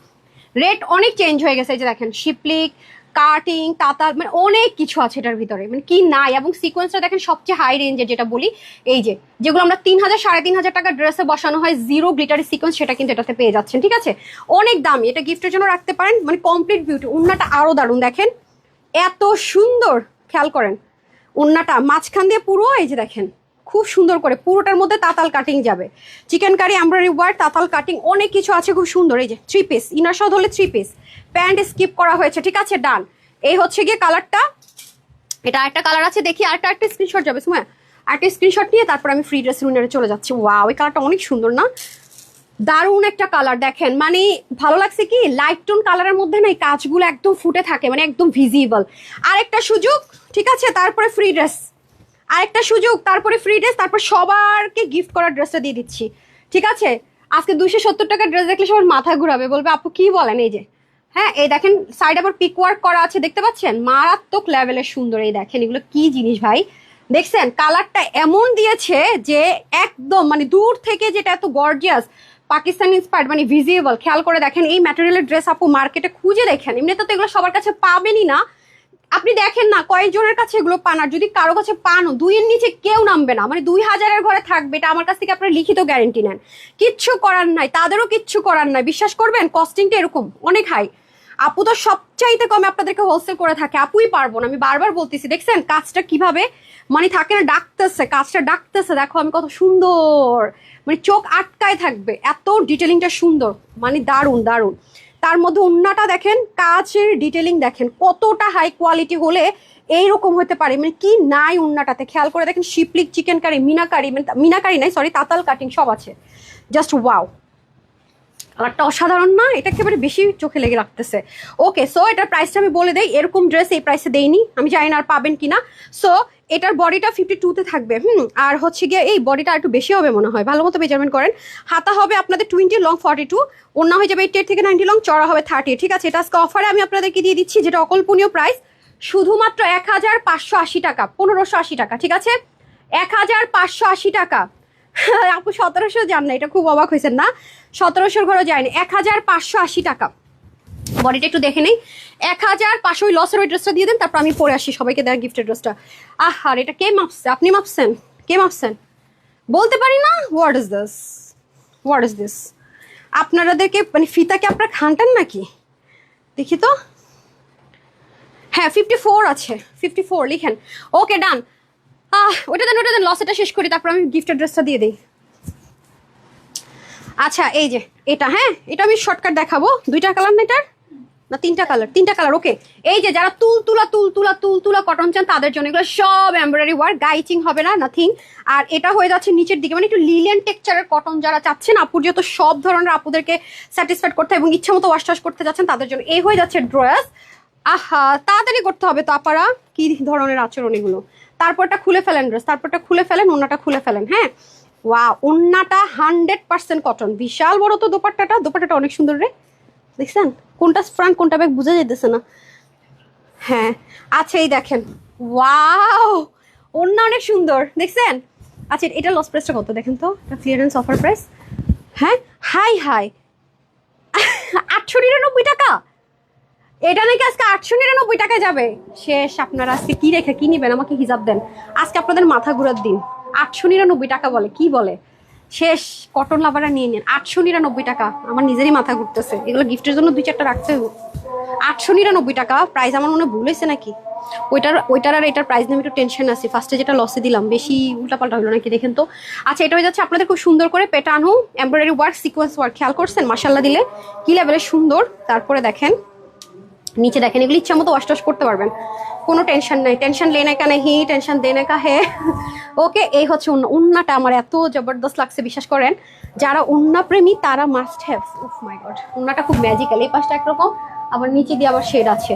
রেট অনেক চেঞ্জ হয়ে গেছে। এই যে দেখেন শিপলিক, কাটিং, তাতার, মানে অনেক কিছু আছে এটার ভিতরে, মানে কি নাই। এবং সিকোয়েন্সটা দেখেন সবচেয়ে হাই রেঞ্জের, যেটা বলি এই যে যেগুলো আমরা 3000 3500 টাকা ড্রেসে বসানো হয়, জিরো গ্লিটারি সিকোয়েন্স, সেটা কিন্তু এটাতে পেয়ে যাচ্ছেন, ঠিক আছে। অনেক দামি, এটা গিফটের জন্য রাখতে পারেন, মানে কমপ্লিট বিউটি। উন্নাটা আরো দারুণ, দেখেন এত সুন্দর, খেয়াল করেন উন্নাটা মাঝখান দিয়ে পুরো, এই যে দেখেন খুব সুন্দর করে পুরোটার মধ্যে তাতাল কাটিং যাবে, চিকেন কারি এমব্রয়ডারি ওয়ার্ক, তাতাল কাটিং, অনেক কিছু আছে খুব সুন্দর। এই যে 3 পিস ইনার সহ হলে 3 পিস, প্যান্ট স্কিপ করা হয়েছে, ঠিক আছে ডান। এই হচ্ছে গিয়ে কালারটা, এটা একটা কালার আছে, দেখি আরেকটা স্ক্রিনশট যাবে সময়, একটা স্ক্রিনশট নিয়ে তারপর আমি ফ্রি ড্রেস রুনারে চলে যাচ্ছি। ওয়াও, এই কালারটা অনেক সুন্দর না, দারুণ একটা কালার। দেখেন মানে ভালো লাগছে কি, লাইট টোন কালারের মধ্যে না এই কাজগুলো একদম ফুটে থাকে, মানে একদম ভিজিবল। আরেকটা সুযোগ, ঠিক আছে, তারপরে ফ্রি ড্রেস, আরেকটা সুযোগ, তারপরে ফ্রি ড্রেস, তারপর সবারকে গিফট করার ড্রেসটা দিয়ে দিচ্ছি, ঠিক আছে। আজকে 270 টাকার ড্রেস দেখলে সবার মাথা ঘুরাবে, বলবে আপু কি বলেন। এই যে হ্যাঁ, এই দেখেন সাইড আবার পিক ওয়ার্ক করা আছে, দেখতে পাচ্ছেন, মারাত্মক লেভেলের সুন্দর। এই দেখেন এগুলো কি জিনিস ভাই, দেখছেন কালারটা এমন দিয়েছে যে একদম মানে দূর থেকে যেটা এত গর্জিয়াস পাকিস্তানি ইন্সপায়ার্ড, মানে ভিজিবল। খেয়াল করে দেখেন এই ম্যাটেরিয়ালের ড্রেস আপু মার্কেটে খুঁজে দেখেন, এমনিতে তো এগুলো সবার কাছে পাবেনই না, আপনি দেখেন না কয়েকজনের কাছে এগুলো পান, আর যদি কারো কাছে পানও 2-এর নিচে কেউ নামবে না, মানে 2000-এর ঘরে থাকবে, এটা আমার কাছ থেকে আপনারা লিখিত গ্যারেন্টি নেন। কিচ্ছু করার নাই, তাদেরও কিচ্ছু করার নাই, বিশ্বাস করবেন কস্টিংটা এরকম অনেক হাই। আপু তো সবচাইতে কমে আপনাদেরকে হোলসেল করে থাকে, আপুই পারবো না, আমি বারবার বলতেছি। দেখছেন কাজটা কিভাবে মানে থাকে না, ডাকতেছে, কাজটা ডাকতেছে, দেখো আমি কত সুন্দর, মানে চোখ আটকায় থাকবে, এত ডিটেলিংটা সুন্দর, মানে দারুণ দারুণ। তার মধ্যে ওন্নাটা দেখেন, কাচের ডিটেলিং দেখেন কতটা হাই কোয়ালিটি হলে এইরকম হতে পারে, মানে কি নাই ওন্নাটাতে, খেয়াল করে দেখেন শিপলিক, চিকেন কারি, মিনাকারি, মানে মিনাকারি নাই সরি, তাতাল কাটিং সব আছে, জাস্ট ওয়াও। কালারটা অসাধারণ না, এটা একেবারে বেশি চোখে লেগে রাখতেছে। ওকে, সো এটার প্রাইসটা আমি বলে দেই, এরকম ড্রেস এই প্রাইসে দেইনি, আমি জানি না আর পাবেন কিনা। সো এটার বডিটা 52-তে থাকবে, আর হচ্ছে গিয়ে এই বডিটা একটু বেশি হবে মনে হয়, ভালো মতো মেজারমেন্ট করেন। হাতা হবে আপনাদের 20, লং 42, ওন্না হয়ে যাবে 88 থেকে 90 লং, চড়া হবে 30, ঠিক আছে। এটা আজকে অফারে আমি আপনাদেরকে দিয়ে দিচ্ছি, যেটা অকল্পনীয় প্রাইস, শুধুমাত্র 1580 টাকা, 1580 টাকা, ঠিক আছে, 1580 টাকা। আপু 1700 যান না, এটা খুব অবাক হয়েছেন না, 1700 ঘরে যায়নি, 1580 টাকা। বডিটা একটু দেখে নেই, 1500, ওই লসের ওই ড্রেসটা দিয়ে দেন, তারপর আমি পরে আসি সবাইকে দেওয়ার গিফটের ড্রেসটা। আর এটা কে মাপছে, আপনি মাপছেন, কে মাপছেন বলতে পারি না। What is this, what is this, আপনাদেরকে মানে ফিতাকে আপনারা খানটান নাকি, দেখি তো। হ্যাঁ 54 আছে, 54 লিখেন। ওকে ডান, ওটা দেন, ওটা দেন, লসেটা শেষ করি, তারপর আমি গিফটের ড্রেসটা দিয়ে দিই। আচ্ছা এই যে এটা, হ্যাঁ এটা আমি শর্টকাট দেখাবো, 2টা কালার না এটার, না 3টা কালার, 3টা কালার। ওকে, এই যে যারা তুলতুলা কটন চান তাদের জন্য এগুলো সব এমব্রয়ডারি ওয়ার্ক, গাইচিং হবে না, নাথিং। আর এটা হয়ে যাচ্ছে নিচের দিকে, মানে একটু লিলেন টেক্সচারের কটন যারা চাচ্ছেন, আপুর যেহেতু সব ধরনের আপুদেরকে স্যাটিসফাইড করতে এবং ইচ্ছা মতো ওয়াশ টাশ করতে যাচ্ছেন তাদের জন্য এই হয়ে যাচ্ছে ড্রেস। তাড়াতাড়ি করতে হবে তো আপারা, কি ধরনের আচরণ এগুলো। তারপরটা খুলে ফেলেন ড্রেস, তারপরটা খুলে ফেলেন, ওন্নাটা খুলে ফেলেন। হ্যাঁ ওয়াও, ওন্নাটা 100% কটন, বিশাল বড় তো দোপাট্টাটা অনেক সুন্দর রে, দেখছেন কোনটা ফ্রন্ট কোনটা ব্যাক বোঝা যাইতেছে না। হ্যাঁ আচ্ছা এই দেখেন, ওয়াও ওন্না অনেক সুন্দর, দেখছেন। আচ্ছা এটা লস প্রাইসটা কত দেখেন তো, এটা ক্লিয়ারেন্স অফার প্রাইস। হ্যাঁ হাই 899 টাকা, এটা নাকি আজকে 899 টাকায় যাবে। শেষ, আপনারা আজকে কি রেখে কি নিবেন আমাকে হিসাব দেন, আজকে আপনাদের মাথা ঘুরার দিন। 899 টাকা বলে, কি বলে, শেষ। কটন লাভাররা নিয়ে নেন, 899 টাকা, আমার নিজেরই মাথা ঘুরতেছে, এগুলো গিফটের জন্য 2-4টা রাখতে হবে। 899 টাকা প্রাইস, আমার মনে ভুল হয়েছে নাকি, ওইটার আর এটার প্রাইস নিয়ে আমি একটু টেনশন আছি, ফার্স্টে যেটা লসে দিলাম বেশি উল্টাপাল্টা হলো নাকি দেখেন তো। আচ্ছা এটা হয়ে যাচ্ছে আপনাদের খুব সুন্দর করে পেটানো এমব্রয়ডারি ওয়ার্ক, সিকোয়েন্স ওয়ার্ক, খেয়াল করছেন মাশাল্লাহ দিলে কি লেভেলের সুন্দর। তারপরে দেখেন নিচে দেখেন, এগুলো ইচ্ছা মতো ওয়াশ টাশ করতে পারবেন, কোনো টেনশন নাই, টেনশন লেনে কা নেই, টেনশন দেনে কা হে। ওকে, এই হচ্ছে উন্নাটা আমার এত জবরদস্ত লাগছে, বিশ্বাস করেন যারা উন্না প্রেমী তারা মাস্ট হ্যাভ। উফ মাই গড, উন্নাটা খুব ম্যাজিক্যাল, এই পাশটা একরকম, আবার নিচে দিয়ে আবার শেড আছে,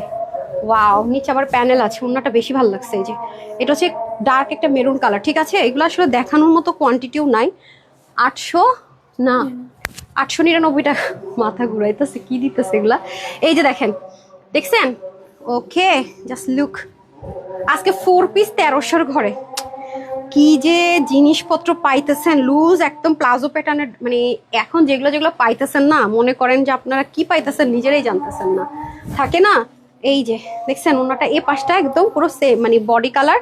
ওয়াও, নিচে আবার প্যানেল আছে, উন্নাটা বেশি ভালো লাগছে। এই যে এটা হচ্ছে ডার্ক একটা মেরুন কালার, ঠিক আছে। এগুলো আসলে দেখানোর মতো কোয়ান্টিটিও নাই, 899 টাকা, মাথা ঘুরাইতেছে কি দিতেছে এগুলা। এই যে দেখেন, দেখছেন, ওকে জাস্ট লুক, আজকে 4 পিস 1300 ঘরে, কি যে জিনিসপত্র পাইতেছেন, লুজ একদম প্লাজো প্যাটার্নের, মানে এখন যেগুলো পাইতেছেন না, মনে করেন যে আপনারা কি পাইতেছেন নিজেরাই জানতেছেন না, থাকে না। এই যে দেখছেন ওনাটা, এই পাশটা একদম পুরো সেম, মানে বডি কালার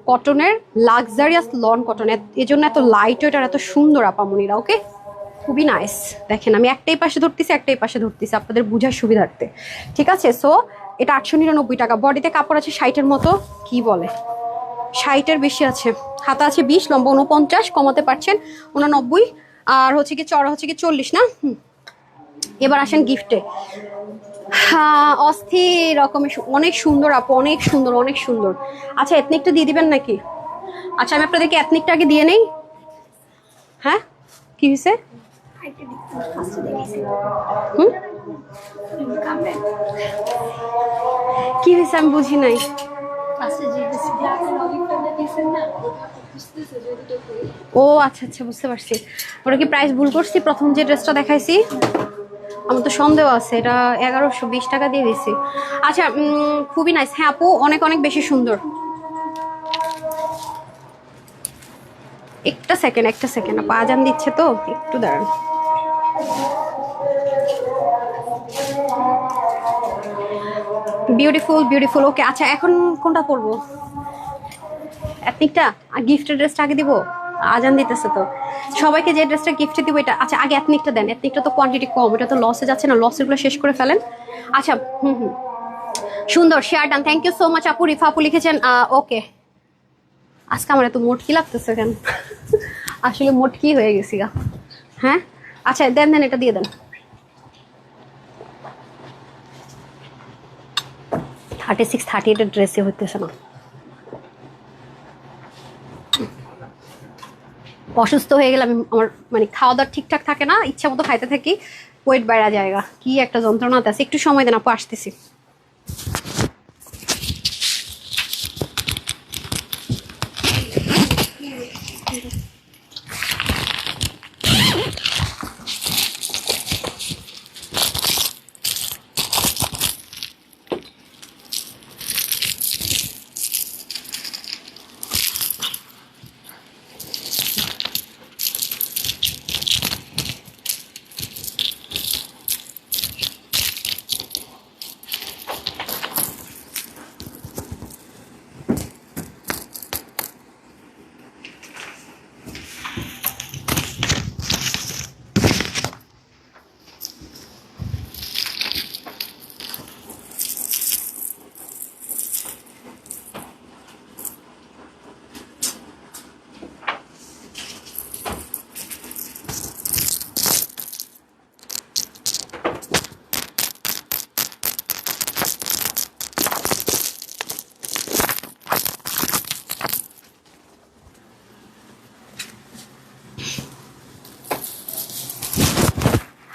কটনের, লাক্সারিয়াস লন কটন, এই জন্য এত লাইট ওয়েট আর এত সুন্দর আপামনিরা। ওকে, খুবই নাইস। দেখেন আমি একটাই পাশে ধরতেছি, একটাই পাশে ধরতেছি আপনাদের বুঝার সুবিধার্থে, ঠিক আছে। সো এটা 899 টাকা, বডিতে কাপড় আছে 60-এর মতো, কি বলে 60-এর বেশি আছে। হাতা আছে 20, লম্বা 49, কমাতে পারছেন 89, আর হচ্ছে কি চড়া হচ্ছে কি 40 না। এবার আসেন গিফটে। হ্যাঁ, অস্থির রকমের অনেক সুন্দর আপু, অনেক সুন্দর, অনেক সুন্দর। আচ্ছা, এথনিকটা দিয়ে দিবেন নাকি? আচ্ছা, আমি আপনাদেরকে এথনিকটা আগে দিয়ে নেই। হ্যাঁ, কি হয়েছে? কি হয়েছে আমি বুঝি নাই। ও আচ্ছা আচ্ছা, বুঝতে পারছি। ওটা কি প্রাইস ভুল করছি? প্রথম যে ড্রেসটা দেখাইছি আমার তো সন্দেহ আছে, এটা 1120 টাকা দিয়ে দিছি। আচ্ছা, খুবই নাইস। হ্যাঁ আপু, অনেক অনেক বেশি সুন্দর। একটা সেকেন্ড আপু, আজান দিচ্ছে তো, একটু দাঁড়ান। Beautiful beautiful. ওকে, আচ্ছা এখন কোনটা পরবো? এথনিকটা? গিফটের ড্রেসটা আগে দিব, আজান দিতেছে তো। সবাইকে যে ড্রেসটা গিফটে দিব এটা। আচ্ছা, আগে এথনিকটা দেন। এথনিকটা তো কোয়ান্টিটি কম, এটা তো লসে যাচ্ছে না, লসেরগুলো শেষ করে ফেলেন। আচ্ছা, সুন্দর share done. Thank you so much আপু। রিফা আপু লিখেছেন ওকে। আজকে আমার এত মোটকি লাগতেছে কেন? আসলে মোটকি হয়ে গেছি গা। হ্যাঁ, আচ্ছা দেন দেন, এটা দিয়ে দেন। 36, 38 ড্রেসে হইতেছে না। অসুস্থ হয়ে গেলে আমি, আমার মানে খাওয়া দাওয়া ঠিকঠাক থাকে না, ইচ্ছা মতো খাইতে থাকি, ওয়েট বাইরা জায়গা, কি একটা যন্ত্রণাতে আছে। একটু সময় দেন আপু, আসতেছি।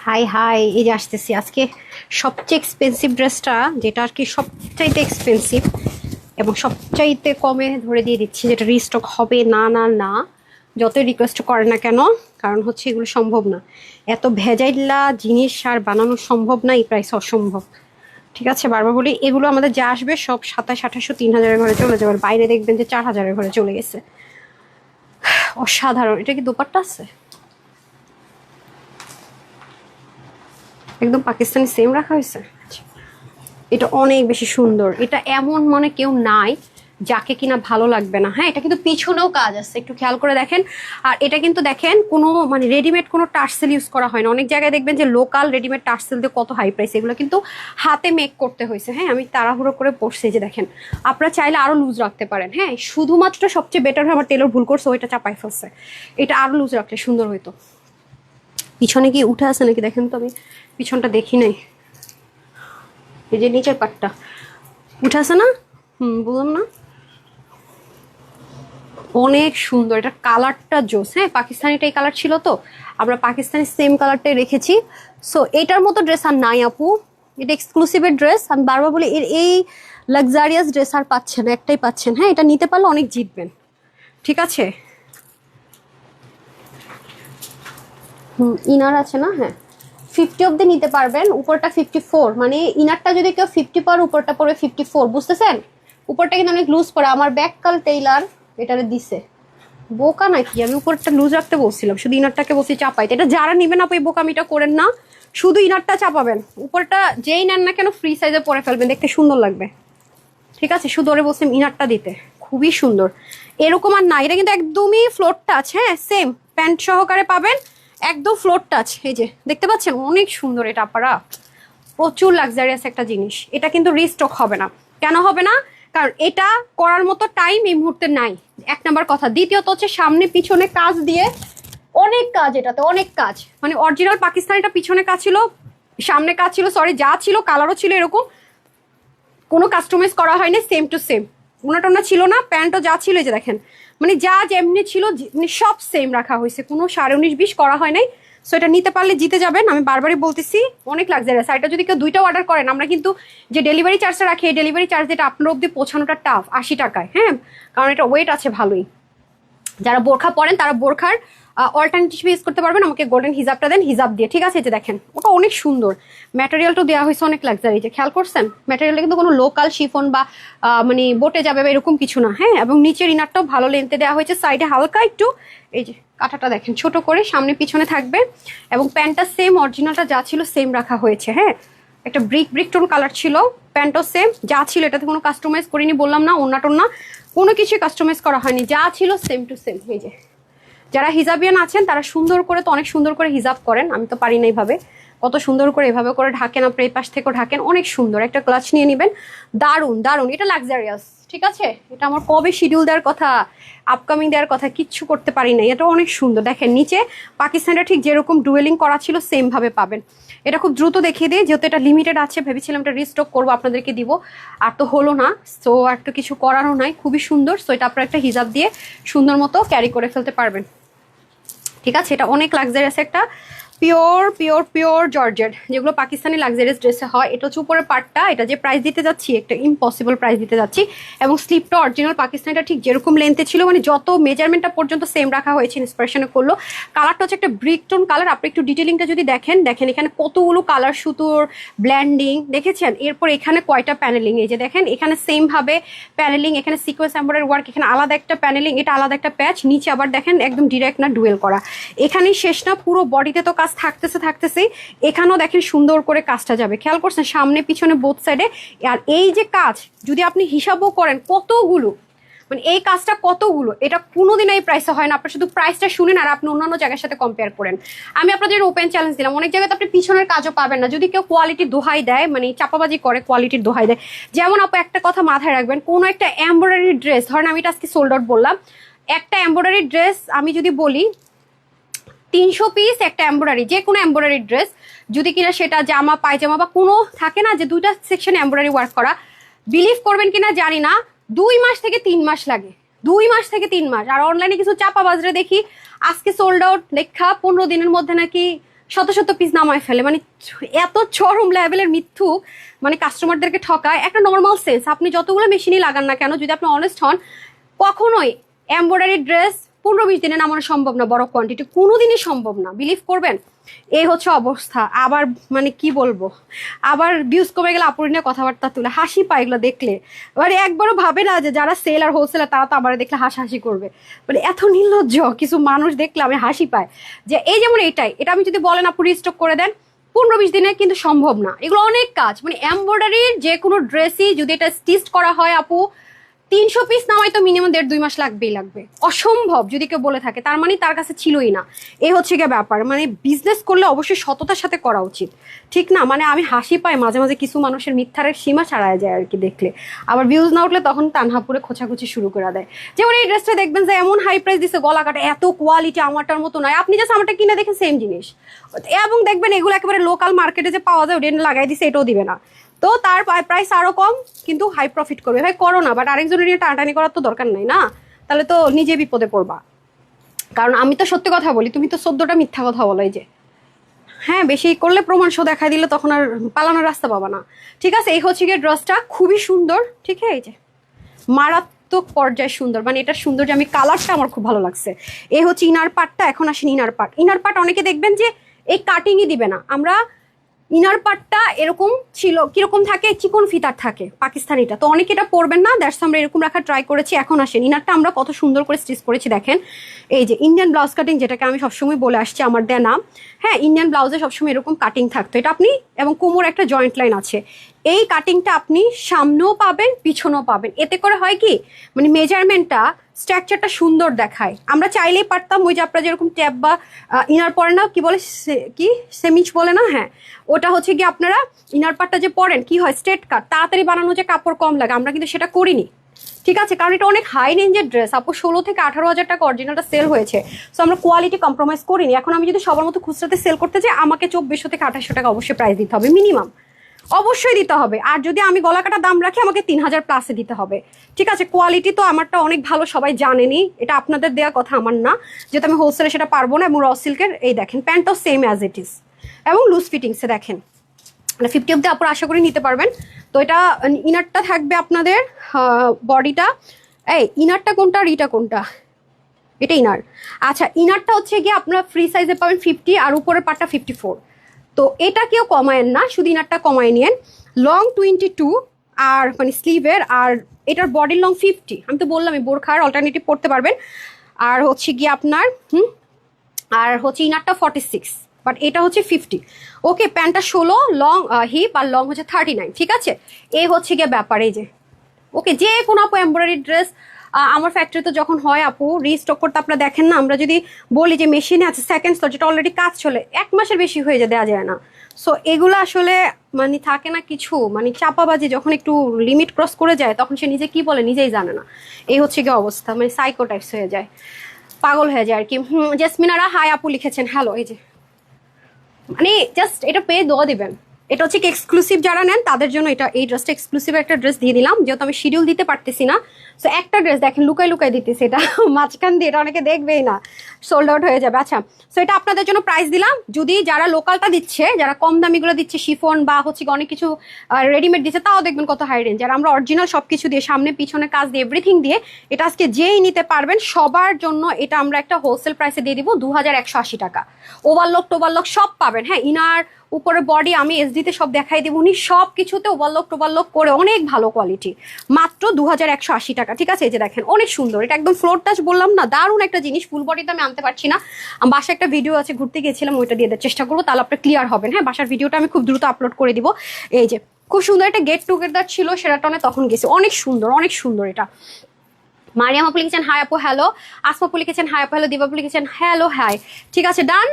হাই হাই, এই যে আসতেছি। আজকে সবচেয়ে এক্সপেন্সিভ ড্রেসটা, যেটা আর কি সবচাইতে এক্সপেন্সিভ এবং সবচাইতে কমে ধরে দিয়ে দিচ্ছি, যেটা রিস্টক হবে না না না, যতই রিকোয়েস্ট করে না কেন। কারণ হচ্ছে এগুলো সম্ভব না, এত ভেজাইলা জিনিস আর বানানো সম্ভব না, এই প্রাইস অসম্ভব। ঠিক আছে, বারবার বলি, এগুলো আমাদের যা আসবে সব 2700, 2800, 3000-এর ঘরে চলে যাবে। বাইরে দেখবেন যে 4000-এর ঘরে চলে গেছে। অসাধারণ। এটা কি দোপাট্টা আছে? একদম পাকিস্তানি সেম রাখা হয়েছে। এটা অনেক বেশি সুন্দর। এটা এমন মানে কেউ নাই যাকে কিনা ভালো লাগবে না। হ্যাঁ, এটা কিন্তু পিছনেও কাজ আছে, একটু খেয়াল করে দেখেন। আর এটা কিন্তু দেখেন কোনো মানে রেডিমেড কোনো টার্সেল ইউজ করা হয় না। অনেক জায়গায় দেখবেন যে লোকাল রেডিমেড টার্সেল দিয়ে কত হাই প্রাইস, এগুলো কিন্তু হাতে মেক করতে হয়েছে। হ্যাঁ, আমি তাড়াহুড়ো করে পড়ছি, যে দেখেন আপনারা চাইলে আরো লুজ রাখতে পারেন। হ্যাঁ, শুধুমাত্র সবচেয়ে বেটার হয়, আমার টেলর ভুল করছে, ওইটা চাপাই ফেলছে। এটা আরো লুজ রাখলে সুন্দর হইতো। পিছনে কি উঠে আছে নাকি দেখেন তো, আমি পিছনটা দেখি নাই। এই যে নিচের পাটটা উঠে আছে না? বললাম না, অনেক সুন্দর। এটা কালারটা জোস। হ্যাঁ, পাকিস্তানিটা এই কালার ছিল তো, আমরা পাকিস্তানি সেম কালারটাই রেখেছি। সো এটার মতো ড্রেস আর নাই আপু, এটা এক্সক্লুসিভের ড্রেস। আমি বারবার বলি, এর এই লাক্সারিয়াস ড্রেস আর পাচ্ছেন, একটাই পাচ্ছেন। হ্যাঁ, এটা নিতে পারলে অনেক জিতবেন। ঠিক আছে, ইনার আছে না? হ্যাঁ, 50 অব্দি নিতে পারবেন। উপরটা 54, মানে ইনারটা যদি কেউ 50 পার, উপরটা পড়বে 54, বুঝতেছেন? উপরটা কিন্তু অনেক লুজ পড়ে। আমার ব্যাককাল টেইলার এটারে দিছে। বোকা নাকি? আমি উপরটা লুজ রাখতে বলছিলাম, শুধু ইনারটাকে বলছি চাপাইতে। এটা যারা নিবেন আপু, এই বোকামিটা করেন না, শুধু ইনারটা চাপাবেন। উপরটা যেই নেন না কেন ফ্রি সাইজে পরে ফেলবেন, দেখতে সুন্দর লাগবে। ঠিক আছে, শুধু ওরে বলছিলাম ইনারটা দিতে, খুবই সুন্দর। এরকম আর না, এটা কিন্তু একদমই ফ্লোর টাচ। হ্যাঁ, সেম প্যান্ট সহকারে পাবেন, একদম ফ্লোর টাচ। এই যে দেখতে পাচ্ছেন, অনেক সুন্দর। এটা আপনারা প্রচুর লাক্সারিয়াস একটা জিনিস। এটা কিন্তু রিস্টক হবে না। কেন হবে না? কারণ এটা করার মতো টাইম এই মুহূর্তে নাই, 1 নাম্বার কথা। দ্বিতীয়ত হচ্ছে সামনে পিছনে কাজ দিয়ে অনেক কাজ, এটাতে অনেক কাজ, মানে অরিজিনাল পাকিস্তানিটা পিছনে কাজ ছিল, সামনে কাজ ছিল, সরি যা ছিল কালারও ছিল এরকম, কোনো কাস্টমাইজ করা হয়নি, সেম টু সেম। ওনাটা ছিল না, প্যান্টও যা ছিল এই যে দেখেন, মানে যা যেমনি ছিল মানে সব সেম রাখা হয়েছে, কোনো 19.5-20 করা হয় নাই। সো এটা নিতে পারলে জিতে যাবেন, আমি বারবারই বলতেছি, অনেক লাক্সারিয়াস। এটা যদি কেউ 2টা অর্ডার করেন, আমরা কিন্তু যে ডেলিভারি চার্জটা রাখি, এই ডেলিভারি চার্জ যেটা আপনার অব্দি পৌঁছানোটা টাফ, 80 টাকায়, হ্যাঁ, কারণ এটা ওয়েট আছে ভালোই। যারা বোরখা পরেন তারা বোরখার অল্টারনেটিভ ইউজ করতে পারবেন, আমাকে গোল্ডেন হিজাবটা দেন, হিজাব দিয়ে, ঠিক আছে। এই যে দেখেন ওটা অনেক সুন্দর, ম্যাটেরিয়ালটা দেওয়া হয়েছে অনেক লাক্সারি, যে খেয়াল করছেন ম্যাটেরিয়ালটা কিন্তু কোনো লোকাল শিফন বা মানে বোটে যাবে বা এরকম কিছু না, হ্যাঁ। এবং নিচের ইনারটাও ভালো লেন্থে দেওয়া হয়েছে, সাইডে হালকা একটু এই যে কাঁটাটা দেখেন ছোট করে সামনে পিছনে থাকবে, এবং প্যান্টটা সেম অরিজিনালটা যা ছিল সেম রাখা হয়েছে, হ্যাঁ। একটা ব্রিক টোন কালার ছিল, প্যান্টও সেম যা ছিল, এটাতে কোনো কাস্টমাইজ করিনি, বললাম না, ওন্না টোন্না কোনো কিছু কাস্টমাইজ করা হয়নি, যা ছিল সেম টু সেম। এই যে যারা হিজাবিয়ান আছেন তারা সুন্দর করে, তো অনেক সুন্দর করে হিজাব করেন, আমি তো পারি না এইভাবে, কত সুন্দর করে এভাবে করে ঢাকেন, আপনি এই পাশ থেকেও ঢাকেন, অনেক সুন্দর। একটা ক্লাচ নিয়ে নেবেন, দারুন দারুন, এটা লাক্সারিয়াস, ঠিক আছে। এটা আমার কবে শিডিউল দেওয়ার কথা, আপকামিং দেওয়ার কথা, কিচ্ছু করতে পারি না। এটা অনেক সুন্দর, দেখেন নিচে পাকিস্তানটা ঠিক যেরকম ডুয়েলিং করা ছিল সেম ভাবে পাবেন। এটা খুব দ্রুত দেখিয়ে দিই, যেহেতু এটা লিমিটেড আছে, ভেবেছিলাম এটা রিস্টক করবো আপনাদেরকে দিব, আর তো হলো না, সো আর তো কিছু করারও নাই, খুবই সুন্দর। সো এটা আপনারা একটা হিজাব দিয়ে সুন্দর মতো ক্যারি করে ফেলতে পারবেন, ঠিক আছে। এটা অনেক লাক্সারিয়াস একটা পিওর পিওর পিওর জর্জেট, যেগুলো পাকিস্তানি লাক্সারিয়াস ড্রেসে হয়। এটা হচ্ছে উপরের পার্টটা, এটা যে প্রাইস দিতে যাচ্ছি একটা ইম্পসিবল প্রাইস দিতে যাচ্ছি, এবং স্লিপটা অরিজিনাল পাকিস্তানিটা ঠিক যেরকম লেন্থে ছিল, মানে যত মেজারমেন্টটা পর্যন্ত সেম রাখা হয়েছে, ইন্সপিরেশনে করলো। কালারটা হচ্ছে একটা ব্রিক টোন কালার, আপনি একটু ডিটেলিংটা যদি দেখেন, দেখেন এখানে কতগুলো কালার সুতোর ব্ল্যান্ডিং দেখেছেন। এরপর এখানে কয়টা প্যানেলিং, এই যে দেখেন এখানে সেম ভাবে প্যানেলিং, এখানে সিকোয়েন্স এমব্রয়ডারি ওয়ার্ক, এখানে আলাদা একটা প্যানেলিং, এটা আলাদা একটা প্যাচ, নিচে আবার দেখেন একদম ডিরেক্ট না ডুয়েল করা। এখানেই শেষ না, পুরো বডিতে তো কাজ থাকতেছে, এখানেও দেখেন সুন্দর করে কাজটা যাবে, খেয়াল করছেন সামনে পিছনে বোথ সাইডে। আর এই যে কাজ যদি আপনি হিসাবও করেন কতগুলো, মানে এই কাজটা কতগুলো, এটা কোনোদিন এই প্রাইসে হয় না। আপনার শুধু প্রাইসটা শুনেন আর আপনি অন্যান্য জায়গার সাথে কম্পেয়ার করেন। আমি আপনাদের ওপেন চ্যালেঞ্জ দিলাম, অনেক জায়গাতে আপনি পিছনের কাজও পাবেন না, যদি কেউ কোয়ালিটির দোহাই দেয়, মানে চাপাবাজি করে কোয়ালিটির দোহাই দেয়। যেমন আপু একটা কথা মাথায় রাখবেন, কোনো একটা এমব্রয়ডারি ড্রেস, ধরেন আমি এটা আজকে সোল্ড আউট বললাম, একটা এমব্রয়ডারি ড্রেস আমি যদি বলি 300 পিস, একটা এমব্রয়ডারি, যে কোনো এমব্রয়ডারি ড্রেস যদি কিনা সেটা জামা পায়জামা বা কোনো থাকে না যে 2টা সেকশনে এমব্রয়ডারি ওয়ার্ক করা, বিলিভ করবেন কিনা জানি না, 2 মাস থেকে 3 মাস লাগে, 2 মাস থেকে 3 মাস। আর অনলাইনে কিছু চাপা বাজারে দেখি আজকে সোল্ড আউট লেখা 15 দিনের মধ্যে নাকি শত শত পিস নামায় ফেলে, মানে এত চরম লেভেলের মিথ্যুক, মানে কাস্টমারদেরকে ঠকায়। একটা নর্মাল সেন্স, আপনি যতগুলো মেশিনই লাগান না কেন, যদি আপনি অনেস্ট হন, কখনোই এমব্রয়ডারি ড্রেস 15-20 দিনে নামানো সম্ভব না, বড় কোয়ান্টিটি কোনোদিনই সম্ভব না, বিলিভ করবেন। এই হচ্ছে অবস্থা। আবার মানে কি বলবো, আবার ভিউজ কমে গেলে আপুর নিয়ে কথাবার্তা তুলে হাসি পায় এগুলো দেখলে, মানে একবারও ভাবে না যে যারা সেল আর হোলসেলার তারা তো আমার দেখলে হাসাহাসি করবে, মানে এত নির্লজ্জ কিছু মানুষ দেখলে আমি হাসি পায়। যে এই যেমন এটা আমি যদি বলেন আপু রিস্টক করে দেন 15-20 দিনে, কিন্তু সম্ভব না, এগুলো অনেক কাজ। মানে এমব্রয়ডারির যে কোনো ড্রেসই যদি এটা স্টিচ করা হয় আপু 300 পিস নামাই তো মিনিমাম 1.5-2 মাস লাগবে, অসম্ভব যদি কেউ বলে থাকে, তার মানে তার কাছে ছিলই না। এই হচ্ছে গিয়ে ব্যাপার, মানে বিজনেস করলে অবশ্যই সততার সাথে করা উচিত, ঠিক না। মানে আমি হাসি পাই মাঝে মাঝে কিছু মানুষের মিথ্যারের সীমা ছাড়ায় যায় আর কি দেখলে, আবার ভিউজ না উঠলে তখন তানহাপুরে খোঁচাখুচি শুরু করে দেয়। যেমন এই ড্রেসটা দেখবেন যে এমন হাই প্রাইস দিচ্ছে, গলা কাটা, এত কোয়ালিটি আমারটার মতো নয়, আপনি জাস্ট আমারটা কিনে দেখেন সেম জিনিস, এবং দেখবেন এগুলো একেবারে লোকাল মার্কেটে যে পাওয়া যায় ওটা লাগাই দিচ্ছে, এটাও দিবে না, তো তার প্রাইস আরো কম কিন্তু হাই প্রফিট করবে। ভাই করো না, বাট আরেকজনের নিয়ে টানাটানি করার তো দরকার নাই না, তাহলে তো নিজে বিপদে পড়বা। কারণ আমি তো সত্যি কথা বলি, তুমি তো 14টা মিথ্যা কথা বলো, এই যে হ্যাঁ, বেশি করলে প্রমাণ শো দেখা দিলে তখন আর পালানোর রাস্তা পাবা না, ঠিক আছে। এই হচ্ছে গিয়ে ড্রেসটা খুবই সুন্দর, ঠিক আছে, এই যে মারাত্মক পর্যায়ে সুন্দর, মানে এটার সুন্দর যে আমি কালারটা আমার খুব ভালো লাগছে। এই হচ্ছে ইনার পার্টটা, এখন আসেন ইনার পার্ট অনেকে দেখবেন যে এই কাটিংই দিবে না, আমরা ইনার পার্টটা এরকম ছিল, কিরকম থাকে, চিকন ফিতার থাকে পাকিস্তানিটা, তো অনেকে এটা পরবেন না, দ্যাটস আমরা এরকম রাখা ট্রাই করেছি। এখন আসেন ইনারটা আমরা কত সুন্দর করে স্টিচ করেছি দেখেন, এই যে ইন্ডিয়ান ব্লাউজ কাটিং, যেটাকে আমি সবসময় বলে আসছি আমার দেয়া নাম, হ্যাঁ, ইন্ডিয়ান ব্লাউজে সবসময় এরকম কাটিং থাকতো, এটা আপনি, এবং কোমর একটা জয়েন্ট লাইন আছে, এই কাটিংটা আপনি সামনেও পাবেন পিছনেও পাবেন। এতে করে হয় কি, মানে মেজারমেন্টটা স্ট্রাকচারটা সুন্দর দেখায়। আমরা চাইলেই পারতাম ওই যে আপনারা যেরকম ট্যাব বা ইনার পরে না, কি বলে কি সেমিচ বলে না, হ্যাঁ ওটা হচ্ছে কি আপনারা ইনার পার্টটা যে পরেন কি হয় স্ট্রেট কাট, তাড়াতাড়ি বানানো যে কাপড় কম লাগে, আমরা কিন্তু সেটা করিনি। ঠিক আছে, কারণ এটা অনেক হাই রেঞ্জের ড্রেস আপু, 16 থেকে 18 হাজার টাকা অরিজিনালটা সেল হয়েছে। সো আমরা কোয়ালিটি কম্প্রোমাইজ করিনি। এখন আমি যদি সবার মতো খুচরাতে সেল করতে চাই আমাকে 2400 থেকে 2800 টাকা অবশ্যই প্রাইস দিতে হবে মিনিমাম, অবশ্যই দিতে হবে। আর যদি আমি গলা কাটা দাম রাখি আমাকে 3000 প্লাসে দিতে হবে। ঠিক আছে, কোয়ালিটি তো আমারটা অনেক ভালো, সবাই জানেনি, এটা আপনাদের দেওয়ার কথা আমার না, যেহেতু আমি হোলসেলে সেটা পারবো না। এবং র সিল্কের এই দেখেন প্যান্টটাও সেম অ্যাজ ইট ইজ এবং লুজ ফিটিংসে দেখেন, মানে 50 অব্দি আপনারা আশা করি নিতে পারবেন। তো এটা ইনারটা থাকবে আপনাদের বডিটা, এই ইনারটা কোনটা আর ইটা কোনটা, এটা ইনার। আচ্ছা ইনারটা হচ্ছে গিয়ে আপনারা ফ্রি সাইজে পাবেন 50 আর উপরের পাটটা 54। তো এটা কেউ কমায়েন না, শুধু ইনারটা কমায় নিয়েন। লং 22 আর মানে স্লিভের, আর এটার বডির লং 50। আমি তো বললাম এই বোরখার অল্টারনেটিভ পড়তে পারবেন। আর হচ্ছে গিয়ে আপনার আর হচ্ছে ইনারটা 46, বাট এটা হচ্ছে 50। ওকে, প্যান্টটা 16, লং হিপ আর লং হচ্ছে 39। ঠিক আছে, এই হচ্ছে গিয়ে ব্যাপার। এই যে ওকে, যে কোনো আপু এমব্রয়ডারি ড্রেস আমার ফ্যাক্টরিতে যখন হয় আপু রিস্টক করতে আপনারা দেখেন না, আমরা যদি বলি যে মেশিনে আছে সেকেন্ডস তো, যেটা অলরেডি কাজ চলে 1 মাসের বেশি হয়ে যায়, দেওয়া যায় না। সো এগুলো আসলে মানে থাকে না কিছু, মানে চাপাবাজি যখন একটু লিমিট ক্রস করে যায় তখন সে নিজে কি বলে নিজেই জানে না। এই হচ্ছে গিয়ে অবস্থা, মানে সাইকো টাইপস হয়ে যায়, পাগল হয়ে যায় আর কি। জেসমিনারা হাই আপু লিখেছেন, হ্যালো। এই যে মানে জাস্ট এটা পেয়ে দোয়া দিবেন, এটা হচ্ছে কি এক্সক্লুসিভ যারা নেন তাদের জন্য এটা, এই ড্রেসটা এক্সক্লুসিভ একটা ড্রেস দিয়ে দিলাম, যেহেতু আমি শিডিউল দিতে পারতেছি না। সো একটা ড্রেস দেখেন লুকাই লুকাই দিতেছি, এটা মাঝখান দিয়ে, এটা অনেকে দেখবেই না, সোল্ড আউট হয়ে যাবে। আচ্ছা, সো এটা আপনাদের জন্য প্রাইস দিলাম। যদি যারা লোকালটা দিচ্ছে, যারা কম দামিগুলো দিচ্ছে শিফন বা হচ্ছে অনেক কিছু রেডিমেড দিচ্ছে, তাও দেখবেন কত হাই রেঞ্জ। আর আমরা অরিজিনাল সব কিছু দিয়ে, সামনে পিছনে কাজ দিয়ে, এভরিথিং দিয়ে, এটা আজকে যেই নিতে পারবেন সবার জন্য এটা আমরা একটা হোলসেল প্রাইসে দিয়ে দিব 2180 টাকা। ওভারলক টোভারলক সব পাবেন, হ্যাঁ ইনার উপরে বডি আমি এসডিতে সব দেখাই দেবো, উনি সব কিছুতে ওভারলক টোভারলক করে অনেক ভালো কোয়ালিটি, মাত্র 2180 টাকা। ঠিক আছে, এই যে দেখেন অনেক সুন্দর, এটা একদম ফ্লোর টাচ বললাম না, দারুণ একটা জিনিস। ফুল বডিতে আমি আনতে পারছি না, বাসায় একটা ভিডিও আছে ঘুরতে গিয়েছিলাম, ওইটা দিয়ে দেওয়ার চেষ্টা করবো, তাহলে আপনার ক্লিয়ার হবেন। হ্যাঁ, বাসার ভিডিওটা আমি খুব দ্রুত আপলোড করে দিব। এই যে খুব সুন্দর একটা গেট টুগেদার ছিল সেরাটনে, তখন গেছে, অনেক সুন্দর অনেক সুন্দর এটা। মারিয়াম আপু লিখেছেন হাই আপু হ্যালো, আসমা আপু লিখেছেন হাই আপু হ্যালো, দীপা আপু লিখেছেন হ্যালো হাই। ঠিক আছে, ডান।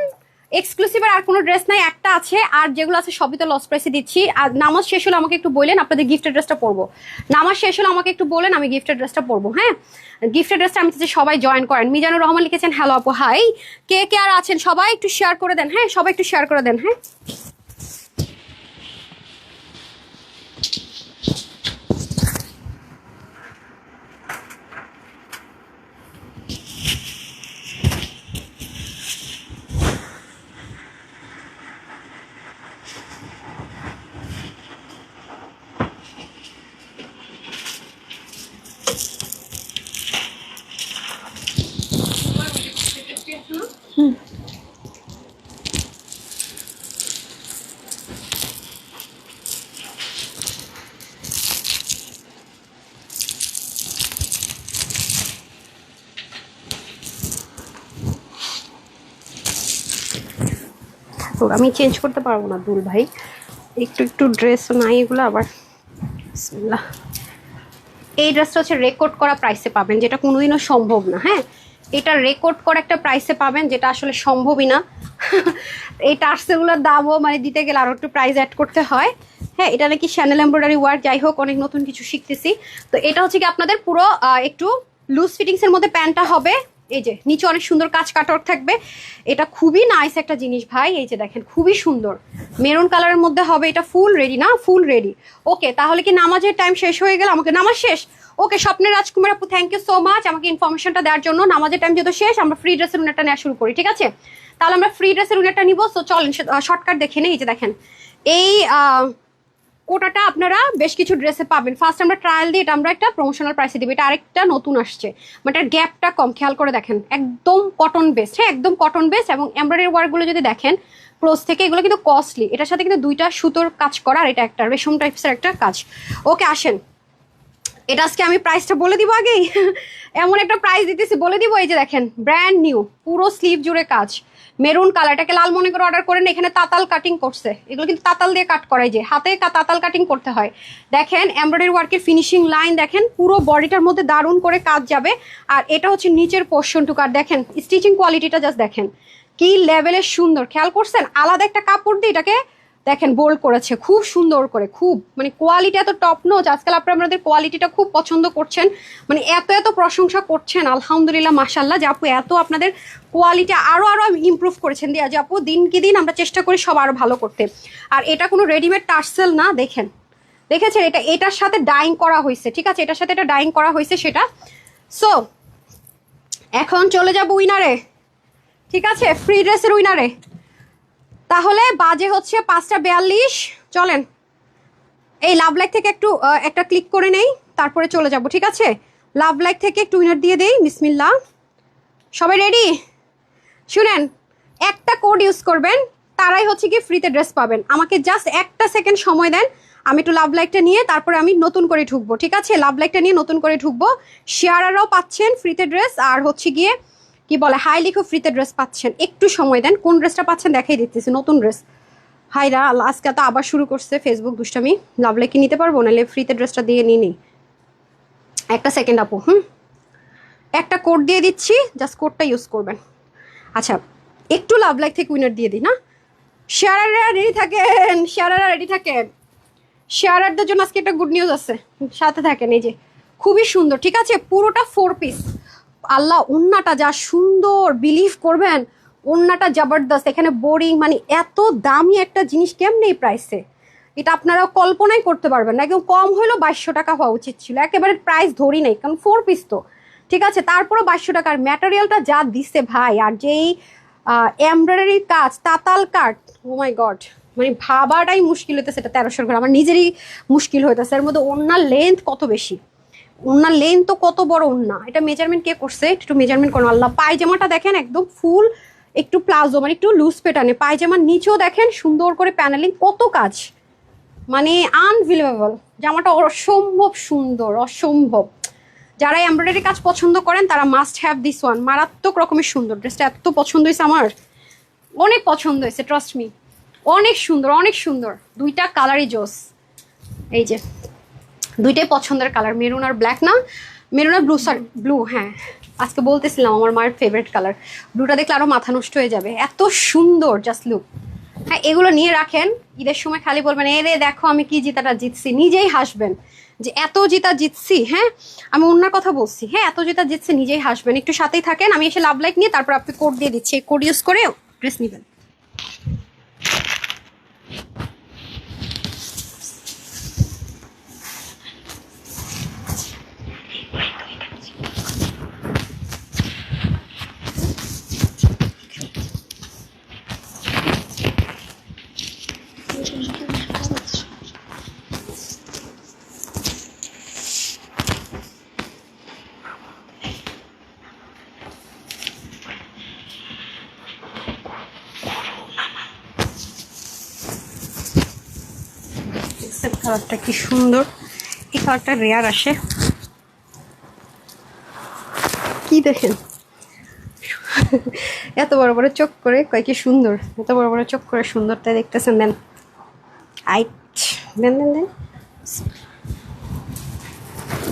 এক্সক্লুসিভের আর কোনো ড্রেস নাই, একটা আছে, আর যেগুলো আছে সবই তো লস প্রাইসে দিচ্ছি। আর নামাজ শেষ হলে আমাকে একটু বললেন আপনাদের গিফটের ড্রেসটা পরবো, নামাজ শেষ হলে আমাকে একটু বলেন, আমি গিফটের ড্রেসটা পরবো। হ্যাঁ, গিফটের ড্রেসটা আমি চাচ্ছি সবাই জয়েন করেন। মিজানুর রহমান লিখেছেন হ্যালো আপু হাই, কে কে আর আছেন সবাই একটু শেয়ার করে দেন। হ্যাঁ, সবাই একটু শেয়ার করে দেন। হ্যাঁ, আমি চেঞ্জ করতে পারবো না দুল ভাই, একটু একটু ড্রেস নাই এগুলো আবার। বিসমিল্লাহ। এই ড্রেসটা হচ্ছে রেকর্ড করা প্রাইসে পাবেন, যেটা কোনোদিনও সম্ভব না। হ্যাঁ, এটা রেকর্ড করা একটা প্রাইসে পাবেন, যেটা আসলে সম্ভবই না। এই টার্সেগুলোর দামও মানে দিতে গেলে আরও একটু প্রাইস অ্যাড করতে হয়। হ্যাঁ, এটা নাকি শ্যানেল এমব্রয়ডারি ওয়ার্ক, যাই হোক অনেক নতুন কিছু শিখতেছি। তো এটা হচ্ছে কি আপনাদের পুরো একটু লুজ ফিটিংসের মধ্যে প্যান্টটা হবে। এই যে নিচে অনেক সুন্দর কাজ কাটওয়ার্ক থাকবে, এটা খুবই নাইস একটা জিনিস ভাই। এই যে দেখেন খুবই সুন্দর মেরুন কালারের মধ্যে হবে, এটা ফুল রেডি না, ফুল রেডি। ওকে, তাহলে কি নামাজের টাইম শেষ হয়ে গেল? আমাকে নামাজ শেষ। ওকে, স্বপ্নের রাজকুমার আপু থ্যাংক ইউ সো মাচ আমাকে ইনফরমেশনটা দেওয়ার জন্য। নামাজের টাইম যেহেতু শেষ, আমরা ফ্রি ড্রেসের উনারটা নেওয়া শুরু করি। ঠিক আছে, তাহলে আমরা ফ্রি ড্রেসের উনারটা নিবো। সো চলেন শর্টকাট দেখে নেই। এই যে দেখেন এই কোটাটা আপনারা বেশ কিছু ড্রেসে পাবেন। ফার্স্ট আমরা ট্রায়াল দিয়ে এটা আমরা একটা প্রমোশনাল প্রাইসে দিব। এটা আরেকটা নতুন আসছে, মানে এটার গ্যাপটা কম, খেয়াল করে দেখেন, একদম কটন বেস্ট। হ্যাঁ, একদম কটন বেস্ট। এবং এমব্রয়ডারি ওয়ার্কগুলো যদি দেখেন ক্লোজ থেকে, এগুলো কিন্তু কস্টলি। এটার সাথে কিন্তু দুইটা সুতোর কাজ করা, আর এটা একটা রেশম টাইপসের একটা কাজ। ওকে, আসেন এটা আজকে আমি প্রাইসটা বলে দিব আগেই। এমন একটা প্রাইস দিতেছি বলে দিব। এই যে দেখেন ব্র্যান্ড নিউ, পুরো স্লিভ জুড়ে কাজ, মেরুন কালারটাকে লাল মনে করে অর্ডার করেন। এখানে তাতাল কাটিং করছে, এগুলো কিন্তু তাতাল দিয়ে কাট করাই, যে হাতে তাতাল কাটিং করতে হয়। দেখেন এমব্রয়ডারি ওয়ার্কের ফিনিশিং লাইন দেখেন, পুরো বডিটার মধ্যে দারুণ করে কাজ যাবে। আর এটা হচ্ছে নিচের পোর্শনটুকু, আর দেখেন স্টিচিং কোয়ালিটিটা জাস্ট দেখেন কি লেভেলের সুন্দর। খেয়াল করছেন আলাদা একটা কাপড় দিয়ে এটাকে দেখেন বোল্ড করেছে খুব সুন্দর করে, খুব মানে কোয়ালিটি এত টপ নোচ। আজকাল আপনারা আপনাদের কোয়ালিটিটা খুব পছন্দ করছেন, মানে এত এত প্রশংসা করছেন, আলহামদুলিল্লাহ মাশাল্লাহ যে আপু এত আপনাদের কোয়ালিটি আরো ইমপ্রুভ করেছেন দিয়া যে আপু দিনকে দিন আমরা চেষ্টা করি সব আরো ভালো করতে। আর এটা কোনো রেডিমেড টার্সেল না, দেখেন দেখেছেন এটা এটার সাথে ডাইং করা হয়েছে, ঠিক আছে, এটার সাথে এটা ডাইং করা হয়েছে সেটা। সো এখন চলে যাব উইনারে, ঠিক আছে, ফ্রি ড্রেসের উইনারে। তাহলে বাজে হচ্ছে 5:42, চলেন এই লাভ লাইক থেকে একটু একটা ক্লিক করে নেই, তারপরে চলে যাব, ঠিক আছে। লাভ লাইক থেকে একটু উইনার দিয়ে দেই, বিসমিল্লাহ। সবাই রেডি? শুনেন, একটা কোড ইউজ করবেন, তারাই হচ্ছে কি ফ্রিতে ড্রেস পাবেন। আমাকে জাস্ট একটা সেকেন্ড সময় দেন, আমি একটু লাভ লাইকটা নিয়ে তারপরে আমি নতুন করে ঢুকবো, ঠিক আছে। লাভ লাইকটা নিয়ে নতুন করে ঢুকবো। শেয়ারাররাও পাচ্ছেন ফ্রিতে ড্রেস, আর হচ্ছে গিয়ে কি বলে হাই লিখো ফ্রিতে ড্রেস পাচ্ছেন। একটু সময় দেন, কোন ড্রেসটা পাচ্ছেন দেখাই দিতেছি, নতুন ড্রেস। হাইরা আজকে তো আবার শুরু করছে ফেসবুক দুষ্টামি। লাভ লাইক কি নিতে পারবো, নাহলে ফ্রিতে ড্রেসটা দিয়ে নিই। একটা সেকেন্ড আপু, একটা কোড দিয়ে দিচ্ছি, জাস্ট কোডটা ইউজ করবেন। আচ্ছা একটু লাভ লাইক থেকে উইনার দিয়ে দিই না। শেয়ারাররা রেডি থাকেন, শেয়ারাররা রেডি থাকেন। শেয়ারারদের জন্য আজকে একটা গুড নিউজ আছে, সাথে থাকেন। এই যে খুবই সুন্দর, ঠিক আছে, পুরোটা 4 পিস। আল্লাহ ওন্নাটা যা সুন্দর, বিলিভ করবেন ওন্নাটা জবরদস্ত। এখানে বোরিং মানে এত দামি একটা জিনিস কেমনে এই প্রাইসে, এটা আপনারা কল্পনাই করতে পারবেন না। একদম কম হলেও 2200 টাকা হওয়া উচিত ছিল, একেবারে প্রাইস ধরি নাই, কারণ 4 পিস তো, ঠিক আছে। তারপরও 2200 টাকার ম্যাটেরিয়ালটা যা দিচ্ছে ভাই, আর যেই এমব্রয়ডারির কাজ, তাতাল কাট, ও মাই গড, মানে ভাবাটাই মুশকিল হইতেছে। এটা 1300 করে আমার নিজেরই মুশকিল হইতেছে। এর মধ্যে ওন্নার লেন্থ কত বেশি, ওন্নার লেন্থ তো কত বড় ওন্না, এটা মেজারমেন্ট কে করছে একটু মেজারমেন্ট করুন। আল্লাহ পায়জামাটা দেখেন একদম ফুল একটু প্লাজো, মানে একটু লুজ পেটানে। পায়জামার নিচেও দেখেন সুন্দর করে প্যানেলিং, কত কাজ, মানে আনবিলিভেবল। জামাটা অসম্ভব সুন্দর, অসম্ভব। যারা এমব্রয়ডারি কাজ পছন্দ করেন তারা মাস্ট হ্যাভ দিস ওয়ান। মারাত্মক রকমের সুন্দর, ড্রেসটা এত পছন্দ হয়েছে আমার, অনেক পছন্দ হয়েছে, ট্রাস্ট মি, অনেক সুন্দর, অনেক সুন্দর। দুইটা কালারই জোস, এই যে দুইটাই পছন্দের কালার, মেরুন আর ব্ল্যাক না, মেরুন আর ব্লু, সরি ব্লু, হ্যাঁ আজকে বলতেছিলাম আমার মায়ের ফেভারিট কালার। ব্লুটা দেখলে আরও মাথা নষ্ট হয়ে যাবে, এত সুন্দর, জাস্ট লুক। হ্যাঁ এগুলো নিয়ে রাখেন, ঈদের সময় খালি বলবেন এ রে দেখো আমি কি জিতাটা জিতছি, নিজেই হাসবেন যে এত জিতা জিতছি। হ্যাঁ আমি অন্যার কথা বলছি, হ্যাঁ এত জিতা জিতছি, নিজেই হাসবেন। একটু সাথেই থাকেন, আমি এসে লাভ লাইক নিয়ে তারপর আপনি কোড দিয়ে দিচ্ছি, কোড ইউজ করে ড্রেস নেবেন। কালারটা কি সুন্দর, এই কালারটা রেয়ার আসে, কি দেখেন এত বড় বড় চোখ করে, কয় কি সুন্দর, এত বড় বড় চোখ করে সুন্দর, তাই দেখতেছেন। দেন আইট, দেন দেন দেন,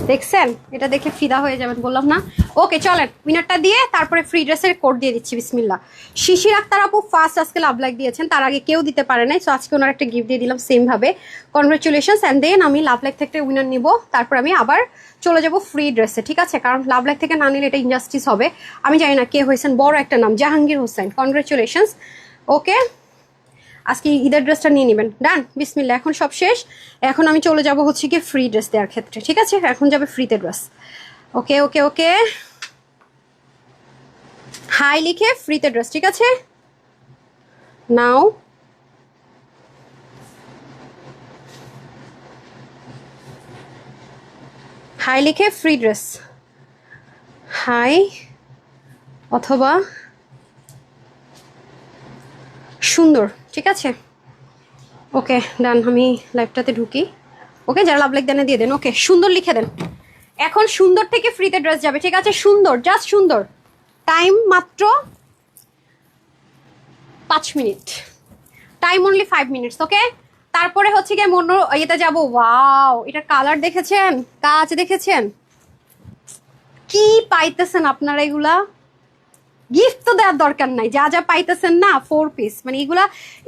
দেখছেন, এটা দেখে ফিদা হয়ে যাবেন, বললাম না। ওকে চলেন উইনারটা দিয়ে তারপরে ফ্রি ড্রেসের কোড দিয়ে দিচ্ছি, বিসমিল্লাহ। শিশির আক্তার আপু ফার্স্ট আজকে লাভ লাইক দিয়েছেন, তার আগে কেউ দিতে পারে নাই, সো আজকে ওনার একটা গিফট দিয়ে দিলাম সেম ভাবে, কনগ্রেচুলেশনস। অ্যান্ড দেন আমি লাভ লাইক থেকে উইনার নিব, তারপর আমি আবার চলে যাব ফ্রি ড্রেসে, ঠিক আছে, কারণ লাভ লাইক থেকে না নিলে এটা ইনজাস্টিস হবে। আমি জানি না কে হয়েছেন, বড় একটা নাম, জাহাঙ্গীর হোসেন, কনগ্রেচুলেশনস। ওকে আজকে ঈদের ড্রেসটা নিয়ে নেবেন, ডান, বিসমিল্লাহ। এখন সব শেষ, এখন আমি চলে যাব হচ্ছে কি ফ্রি ড্রেস দেওয়ার ক্ষেত্রে, ঠিক আছে, এখন যাবে ফ্রিতে ড্রেস। ওকে ওকে ওকে, হাই লিখে ফ্রিতে ড্রেস, ঠিক আছে, নাও হাই লিখে ফ্রি ড্রেস, হাই অথবা সুন্দর, ঠিক আছে। ওকে ডান, আমি লাইভটাতে ঢুকি। ওকে যারা লাভ লাইক দেন দিয়ে দেন, ওকে সুন্দর লিখে দেন। এখন সুন্দর থেকে ফ্রিতে ড্রেস যাবে, ঠিক আছে, সুন্দর, জাস্ট সুন্দর। টাইম মাত্র 5 মিনিট, টাইম অনলি 5 মিনিটস। ওকে, তারপরে হচ্ছে গিয়ে ইয়েতে যাবো। ওয়াও, এটার কালার দেখেছেন, কাজ দেখেছেন, কি পাইতেছেন আপনারা এগুলা? গিফট তো দেওয়ার দরকার নাই, যা যা পাইতেছেন না 4 পিস, মানে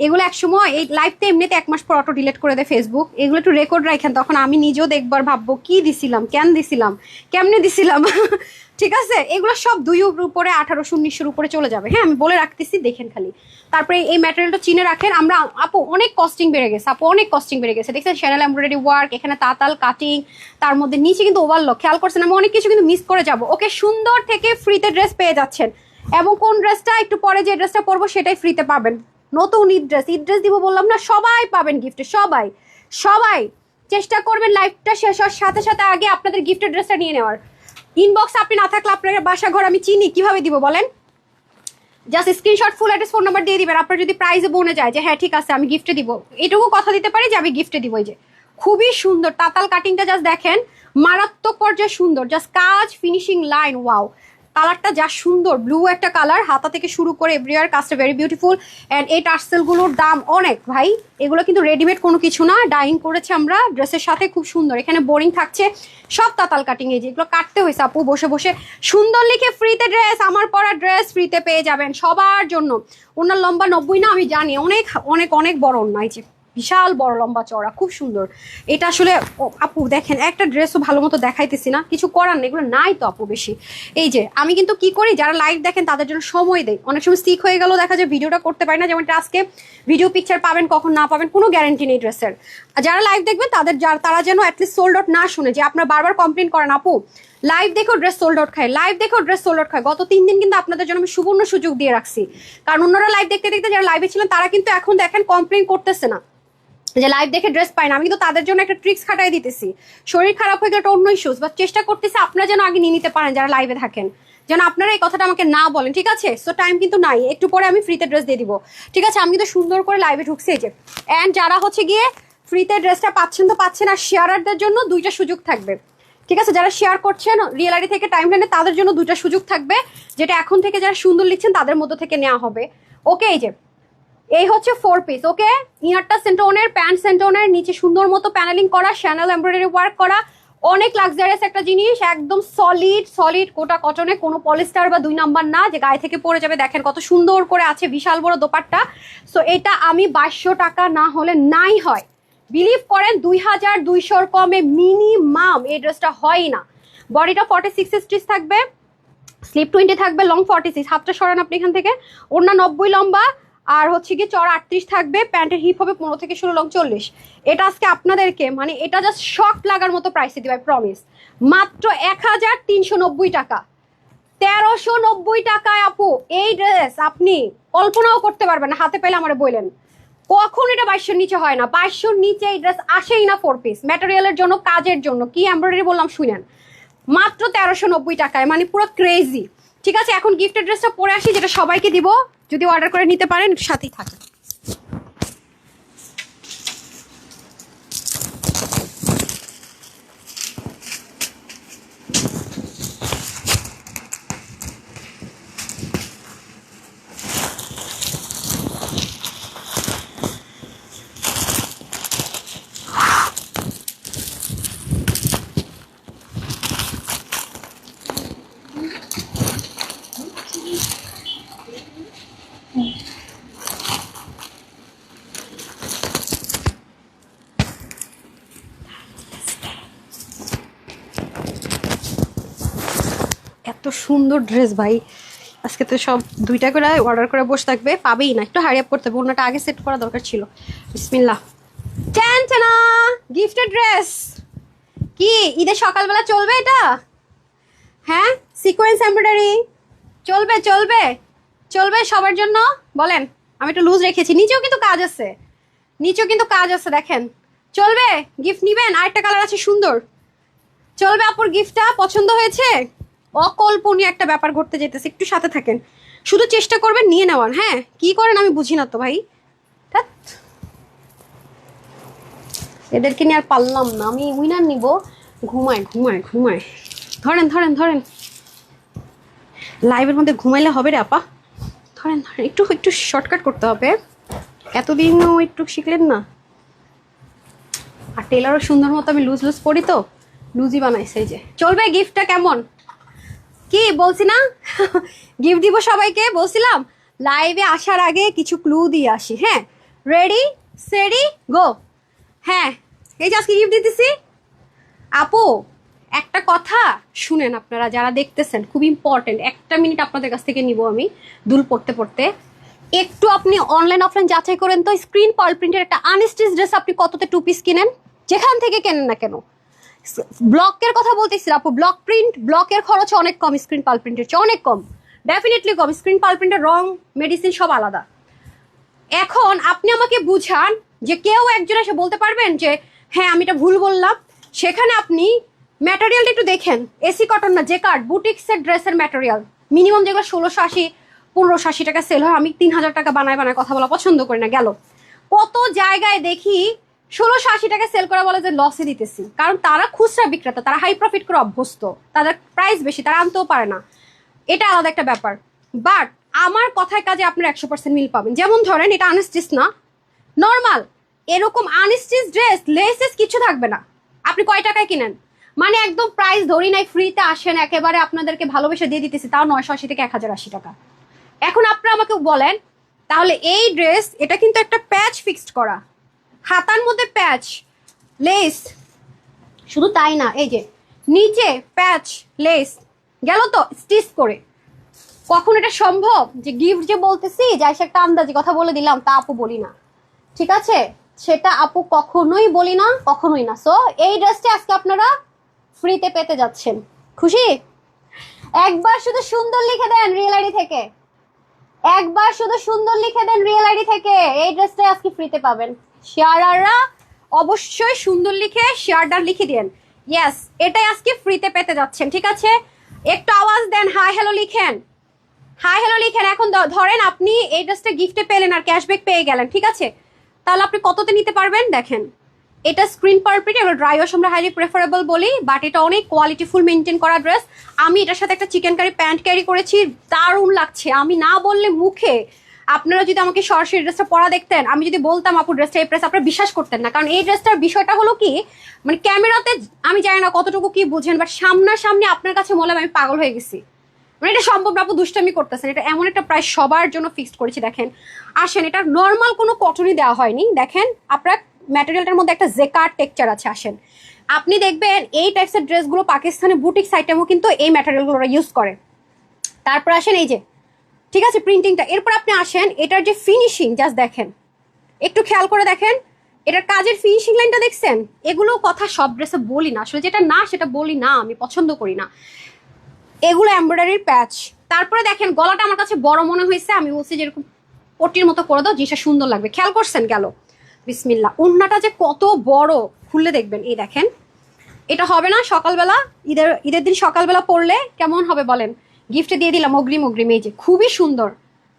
এগুলো একসময় এই লাইফটা এমনিতে 1 মাস পর অটো ডিলিট করে দেয় ফেসবুক। এগুলো একটু রেকর্ড রাখেন, তখন আমি নিজেও দেখবার ভাববো কি দিছিলাম, কেন দিছিলাম, কেমনে দিছিলাম। ঠিক আছে, এগুলো সব 2 উপরে 1800 1900 উপরে চলে যাবে। হ্যাঁ, আমি বলে রাখতেছি, দেখেন খালি। তারপরে এই ম্যাটেরিয়ালটা চিনে রাখেন। আমরা আপু অনেক কস্টিং বেড়ে গেছে, আপু অনেক কস্টিং বেড়ে গেছে। দেখছেন শ্যানেল এমব্রয়ডারি ওয়ার্ক, এখানে তাতাল কাটিং, তার মধ্যে নিচে কিন্তু ওভারলক, খেয়াল করছেন? আমি অনেক কিছু কিন্তু মিস করে যাবো। ওকে, সুন্দর থেকে ফ্রিতে ড্রেস পেয়ে যাচ্ছেন। এবং কোন ড্রেসটা একটু পরে যে ড্রেসটা পরবো সেটাই ফ্রিতে পাবেন। নতুন ঈদ ড্রেস দিব বললাম না, সবাই পাবেন গিফটে, সবাই সবাই। চেষ্টা করবেন লাইভটা শেষ হওয়ার সাথে সাথে আগে আপনাদের গিফটের ড্রেসটা নিয়ে নেওয়ার। ইনবক্স আপনি না থাকলে আপনার বাসা ঘর আমি চিনি, কিভাবে দিব বলেন? Just screenshot, full address, phone number দিয়ে দিবেন। আপনার যদি প্রাইজে বনে যায় যে হ্যাঁ ঠিক আছে আমি গিফটে দিব, এটুকু কথা দিতে পারি যে আমি গিফটে দিব। এই যে খুবই সুন্দর তাতাল কাটিংটা জাস্ট দেখেন, মারাত্মক পর্যায়ে সুন্দর, জাস্ট কাজ, ফিনিশিং লাইন, ওয়াও। কালারটা যা সুন্দর, ব্লু একটা কালার, হাতা থেকে শুরু করে এভরিওয়ার কাজটা ভেরি বিউটিফুল। অ্যান্ড এই টার্সেলগুলোর দাম অনেক ভাই, এগুলো কিন্তু রেডিমেড কোনো কিছু না, ডাইং করেছে আমরা ড্রেসের সাথে, খুব সুন্দর। এখানে বোরিং থাকছে, সব তাতাল কাটিং। এই যে এগুলো কাটতে হয়েছে আপু বসে বসে। সুন্দর লিখে ফ্রিতে ড্রেস, আমার পরা ড্রেস ফ্রিতে পেয়ে যাবেন সবার জন্য। ওনার লম্বা 90 না, আমি জানি, অনেক অনেক অনেক বড় ওনা, এই যে বিশাল বড় লম্বা চওড়া, খুব সুন্দর। এটা আসলে আপু দেখেন, একটা ড্রেসও ভালো মতো দেখাইতেছি না, কিছু করার নেই, এগুলো নাই তো আপু বেশি। এই যে আমি কিন্তু কি করি, যারা লাইভ দেখেন তাদের জন্য সময় দেয়। অনেক সময় সিক হয়ে গেল, দেখা যায় ভিডিওটা করতে পারি না, যেমন আজকে ভিডিও পিকচার পাবেন, কখন না পাবেন কোনো গ্যারান্টি নেই ড্রেসের। যারা লাইভ দেখবেন তারা যেন অ্যাটলিস্ট সোল্ড আউট না শুনে, যে আপনারা বারবার কমপ্লেন করেন আপু লাইভ দেখো ড্রেস সোল্ড আউট খায়, লাইভ দেখো ড্রেস সোল্ড আউট খায়। গত 3 দিন কিন্তু আপনাদের জন্য আমি সুবর্ণ সুযোগ দিয়ে রাখছি, কারণ অন্যরা লাইভ দেখতে দেখতে যারা লাইভে ছিলেন তারা কিন্তু এখন দেখেন কমপ্লেন করতেছে না যে লাইভ দেখে ড্রেস পাই না। আমি কিন্তু তাদের জন্য একটা ট্রিক্স খাটাই দিতেছি। শরীর খারাপ হয়ে গেলে একটা অন্য ইস্যুস, বা চেষ্টা করতেছি আপনারা যেন আগে নিয়ে নিতে পারেন যারা লাইভে থাকেন, যেন আপনারা এই কথাটা আমাকে না বলেন, ঠিক আছে? সো টাইম কিন্তু নাই, একটু পরে আমি ফ্রিতে ড্রেস দিয়ে দিব, ঠিক আছে? আমি কিন্তু সুন্দর করে লাইভে ঢুকছি। এই যে অ্যান্ড যারা হচ্ছে গিয়ে ফ্রিতে ড্রেসটা পাচ্ছেন তো পাচ্ছেন, আর শেয়ারারদের জন্য 2টা সুযোগ থাকবে, ঠিক আছে? যারা শেয়ার করছেন রিয়েল আইডি থেকে টাইম লাইনে, তাদের জন্য 2টা সুযোগ থাকবে, যেটা এখন থেকে যারা সুন্দর লিখছেন তাদের মধ্যে থেকে নেওয়া হবে। ওকে, এই যে এই হচ্ছে 4 পিস। ওকে, ইনারটা সেন্টোনের, প্যান্ট সেন্টোনের, নিচে সুন্দর মতো প্যানেলিং করা, শ্যানেল এমব্রয়ডারি ওয়ার্ক করা, অনেক লাক্সারিয়াস একটা জিনিস, একদম সলিড কোটা কটনে, কোনো পলিস্টার বা 2 নাম্বার না যে গায়ে থেকে পড়ে যাবে। দেখেন কত সুন্দর করে আছে, বিশাল বড় দোপাট্টা। সো এটা আমি 2200 টাকা না হলে নাই হয়, বিলিভ করেন 2200 কমে মিনিমাম এই ড্রেসটা হয় না। বডিটা 46 স্টিচ থাকবে, স্লিপ 20 থাকবে, লং 46, হাতটা সরান আপনি এখান থেকে। ওড়না 90 লম্বা, আর হচ্ছে গিয়ে চড়া 38 থাকবে, প্যান্টের হিপ হবে 15 থেকে 16, লং 40। এটা আজকে আপনাদেরকে মানে এটা জাস্ট শক লাগার মতো প্রাইসে দিই, প্রমিস। মাত্র 1390 টাকা, 1390 টাকায় আপু এই ড্রেস আপনি কল্পনাও করতে পারবেন না। হাতে পেলে আমার বললেন কখন এটা 2200 নিচে হয় না, 2200 নিচে এই ড্রেস আসেই না। 4 পিস ম্যাটেরিয়ালের জন্য, কাজের জন্য, কি এমব্রয়ডারি বললাম শুনেন, মাত্র 1390 টাকায়, মানে পুরো ক্রেজি। ঠিক আছে, এখন গিফটের ড্রেসটা পরে আসি, যেটা সবাইকে দিব, যদি অর্ডার করে নিতে পারেন সাথেই থাকে। এত সুন্দর ড্রেস ভাই, আজকে তো সব 2টা করে অর্ডার করে বসে থাকবে, পাবেই না, একটু হারি আপ করতে হবে, অন্যটা আগে সেট করা দরকার ছিল। বিসমিল্লাহ, টানটানা গিফটেড ড্রেস। কি ঈদের সকালবেলা চলবে এটা? হ্যাঁ, সিকোয়েন্স এমব্রয়ডারি চলবে চলবে চলবে সবার জন্য বলেন। আমি একটু লুজ রেখেছি, নিচেও কিন্তু কাজ আছে, দেখেন, চলবে? গিফট নিবেন? আরেকটা কালার আছে সুন্দর, চলবে আপুর? গিফটটা পছন্দ হয়েছে? অকল্পনীয় একটা ব্যাপার ঘটতে যেতেছে, একটু সাথে থাকেন, শুধু চেষ্টা করবেন নিয়ে নেওয়ার। হ্যাঁ, কি করেন আমি বুঝি না তো ভাই, এদেরকে নিয়ে আর পারলাম না, আমি উইনার নিব। ঘুমায় ধরেন লাইভের মধ্যে ঘুমাইলে হবে রে আপা। ধরেন ধরেন, একটু একটু শর্টকাট করতে হবে, এতদিনও একটু শিখলেন না। আর টেলারও সুন্দর মতো আমি লুজ লুজ পরি তো, লুজই বানাইছে। এই যে চলবে। গিফটটা কেমন কি বলছি না? গিফট দিব সবাইকে বলছিলাম। লাইভে আসার আগে কিছু ক্লু দিয়ে আসি। হ্যাঁ, রেডি সেডি গো। হ্যাঁ, এই যে আজকে গিফট দিতেছি। আপু একটা কথা শুনেন, আপনারা যারা দেখতেছেন, খুব ইম্পর্টেন্ট, 1 মিনিট আপনাদের কাছ থেকে নিব আমি দুল পড়তে পড়তে। একটু আপনি অনলাইন অফলাইন যাচাই করেন তো, স্ক্রিন পার্ল প্রিন্টের একটা আনস্টিচ ড্রেস আপনি কততে 2 পিস কিনেন, যেখান থেকে কেনেন না কেন। ব্লকের কথা বলতেছি আপু, ব্লক প্রিন্ট, ব্লকের খরচ অনেক কম স্ক্রিন পার্ল প্রিন্টের চেয়ে, অনেক কম, ডেফিনেটলি কম। স্ক্রিন পার্ল প্রিন্টের রং, মেডিসিন সব আলাদা। এখন আপনি আমাকে বুঝান যে কেউ একজন এসে বলতে পারবেন যে হ্যাঁ আমি এটা ভুল বললাম। সেখানে আপনি ম্যাটেরিয়ালটা একটু দেখেন, এসি কটন না, জেকার্ড বুটিক্সের ড্রেসের ম্যাটেরিয়াল। মিনিমাম যেগুলো 1680 1580 টাকা সেল হয়, আমি 3000 টাকা বানায় বানায় কথা বলা পছন্দ করি না। গেল কত জায়গায় দেখি 1680 টাকা সেল করা বলে যে লসে দিতেছি, কারণ তারা খুচরা বিক্রেতা, তারা হাই প্রফিট করে অভ্যস্ত, তাদের প্রাইস বেশি, তারা আনতেও পারে না, এটা আলাদা একটা ব্যাপার। বাট আমার কথায় কাজে আপনার 100% মিল পাবেন। যেমন ধরেন এটা আনস্টিচ না, নর্মাল এরকম আনস্টিচ ড্রেস লেসেস কিছু থাকবে না। আপনি কয় টাকায় কিনেন, মানে একদম প্রাইস ধরি নাই, ফ্রিতে আসেন, একেবারে আপনাদেরকে ভালোবেসে দিয়ে দিতেছি, তাও 980 থেকে 1080 টাকা। এখন আপনারা আমাকে বলেন তাহলে এই ড্রেস, এটা কিন্তু একটা প্যাচ ফিক্সড করা, হাতার মধ্যে প্যাচ লেস, শুধু তাই না, এই যে নিচে প্যাচ লেস গেল তো স্টিচ করে। কখন এটা সম্ভব যে গিফট যে বলতেছি যাই সে একটা আন্দাজি কথা বলে দিলাম, তা আপু বলি না, ঠিক আছে? সেটা আপু কখনোই বলি না, কখনোই না। সো এই ড্রেসটা আজকে আপনারা ফ্রিতে পেতে যাচ্ছেন। খুশি? একবার শুধু সুন্দর লিখে দেন রিয়েল আইডি থেকে, একবার শুধু সুন্দর লিখে দেন রিয়েল আইডি থেকে, এই ড্রেসটা আজকে ফ্রিতে পাবেন। শেয়ারাররা অবশ্যই সুন্দর লিখে শেয়ারটা লিখে দেন, ইয়েস এটাই আজকে ফ্রিতে পেতে যাচ্ছেন, ঠিক আছে? একটু আওয়াজ দেন, হাই হ্যালো লিখেন, হাই হ্যালো লিখেন। এখন ধরেন আপনি এই ড্রেসটা গিফটে পেলেন আর ক্যাশব্যাক পেয়ে গেলেন, ঠিক আছে? তাহলে আপনি কততে নিতে পারবেন দেখেন। এটা স্ক্রিন পার প্রিন্ট, এগুলো ড্রাই ওয়াশ আমরা হাইলি প্রেফারেবল বলি, বাট এটা অনেক কোয়ালিটিফুল মেনটেন করা ড্রেস। আমি এটার সাথে একটা চিকেন কারি প্যান্ট ক্যারি করেছি, দারুণ লাগছে। আমি না বললে মুখে, আপনারা যদি আমাকে সরাসরি ড্রেসটা পরা দেখতেন, আমি যদি বলতাম আপু ড্রেসটা এই প্রেস, আপনারা বিশ্বাস করতেন না। কারণ এই ড্রেসটার বিষয়টা হলো কি, মানে ক্যামেরাতে আমি জানি না কতটুকু কি বুঝেন, বাট সামনাসামনি আপনার কাছে মনে হয় আমি পাগল হয়ে গেছি। মানে এটা সম্ভব না আপু, দুষ্টামি করতেছেন। এটা এমন একটা প্রাইস সবার জন্য ফিক্সড করেছি। দেখেন আসেন, এটা নর্মাল কোনো কটনই দেওয়া হয়নি। দেখেন আপনার ম্যাটেরিয়ালটার মধ্যে একটা জেকার্ড টেক্সচার আছে। আসেন আপনি দেখবেন এই টাইপসের ড্রেসগুলো পাকিস্তানি বুটিক্স আইটেমও কিন্তু এই ম্যাটেরিয়ালগুলো ইউজ করে। তারপর আসেন এই যে, ঠিক আছে, প্রিন্টিংটা। এরপর আপনি আসেন এটার যে ফিনিশিং, জাস্ট দেখেন, একটু খেয়াল করে দেখেন এটার কাজের ফিনিশিং লাইনটা দেখছেন। এগুলো কথা সব ড্রেসে বলি না, আসলে যেটা না সেটা বলি না, আমি পছন্দ করি না। এগুলো এমব্রয়ডারির প্যাচ। তারপরে দেখেন গলাটা আমার কাছে বড় মনে হয়েছে, আমি বলছি যেরকম পটির মতো করে দাও, যেটা সুন্দর লাগবে। খেয়াল করছেন? গেল বিসমিল্লা। ওড়নাটা যে কত বড়, খুললে দেখবেন। এই দেখেন, এটা হবে না সকালবেলা, ঈদের দিন সকালবেলা পরলে কেমন হবে বলেন? গিফটে দিয়ে দিলাম অগ্রিম অগ্রিম। এই যে খুবই সুন্দর,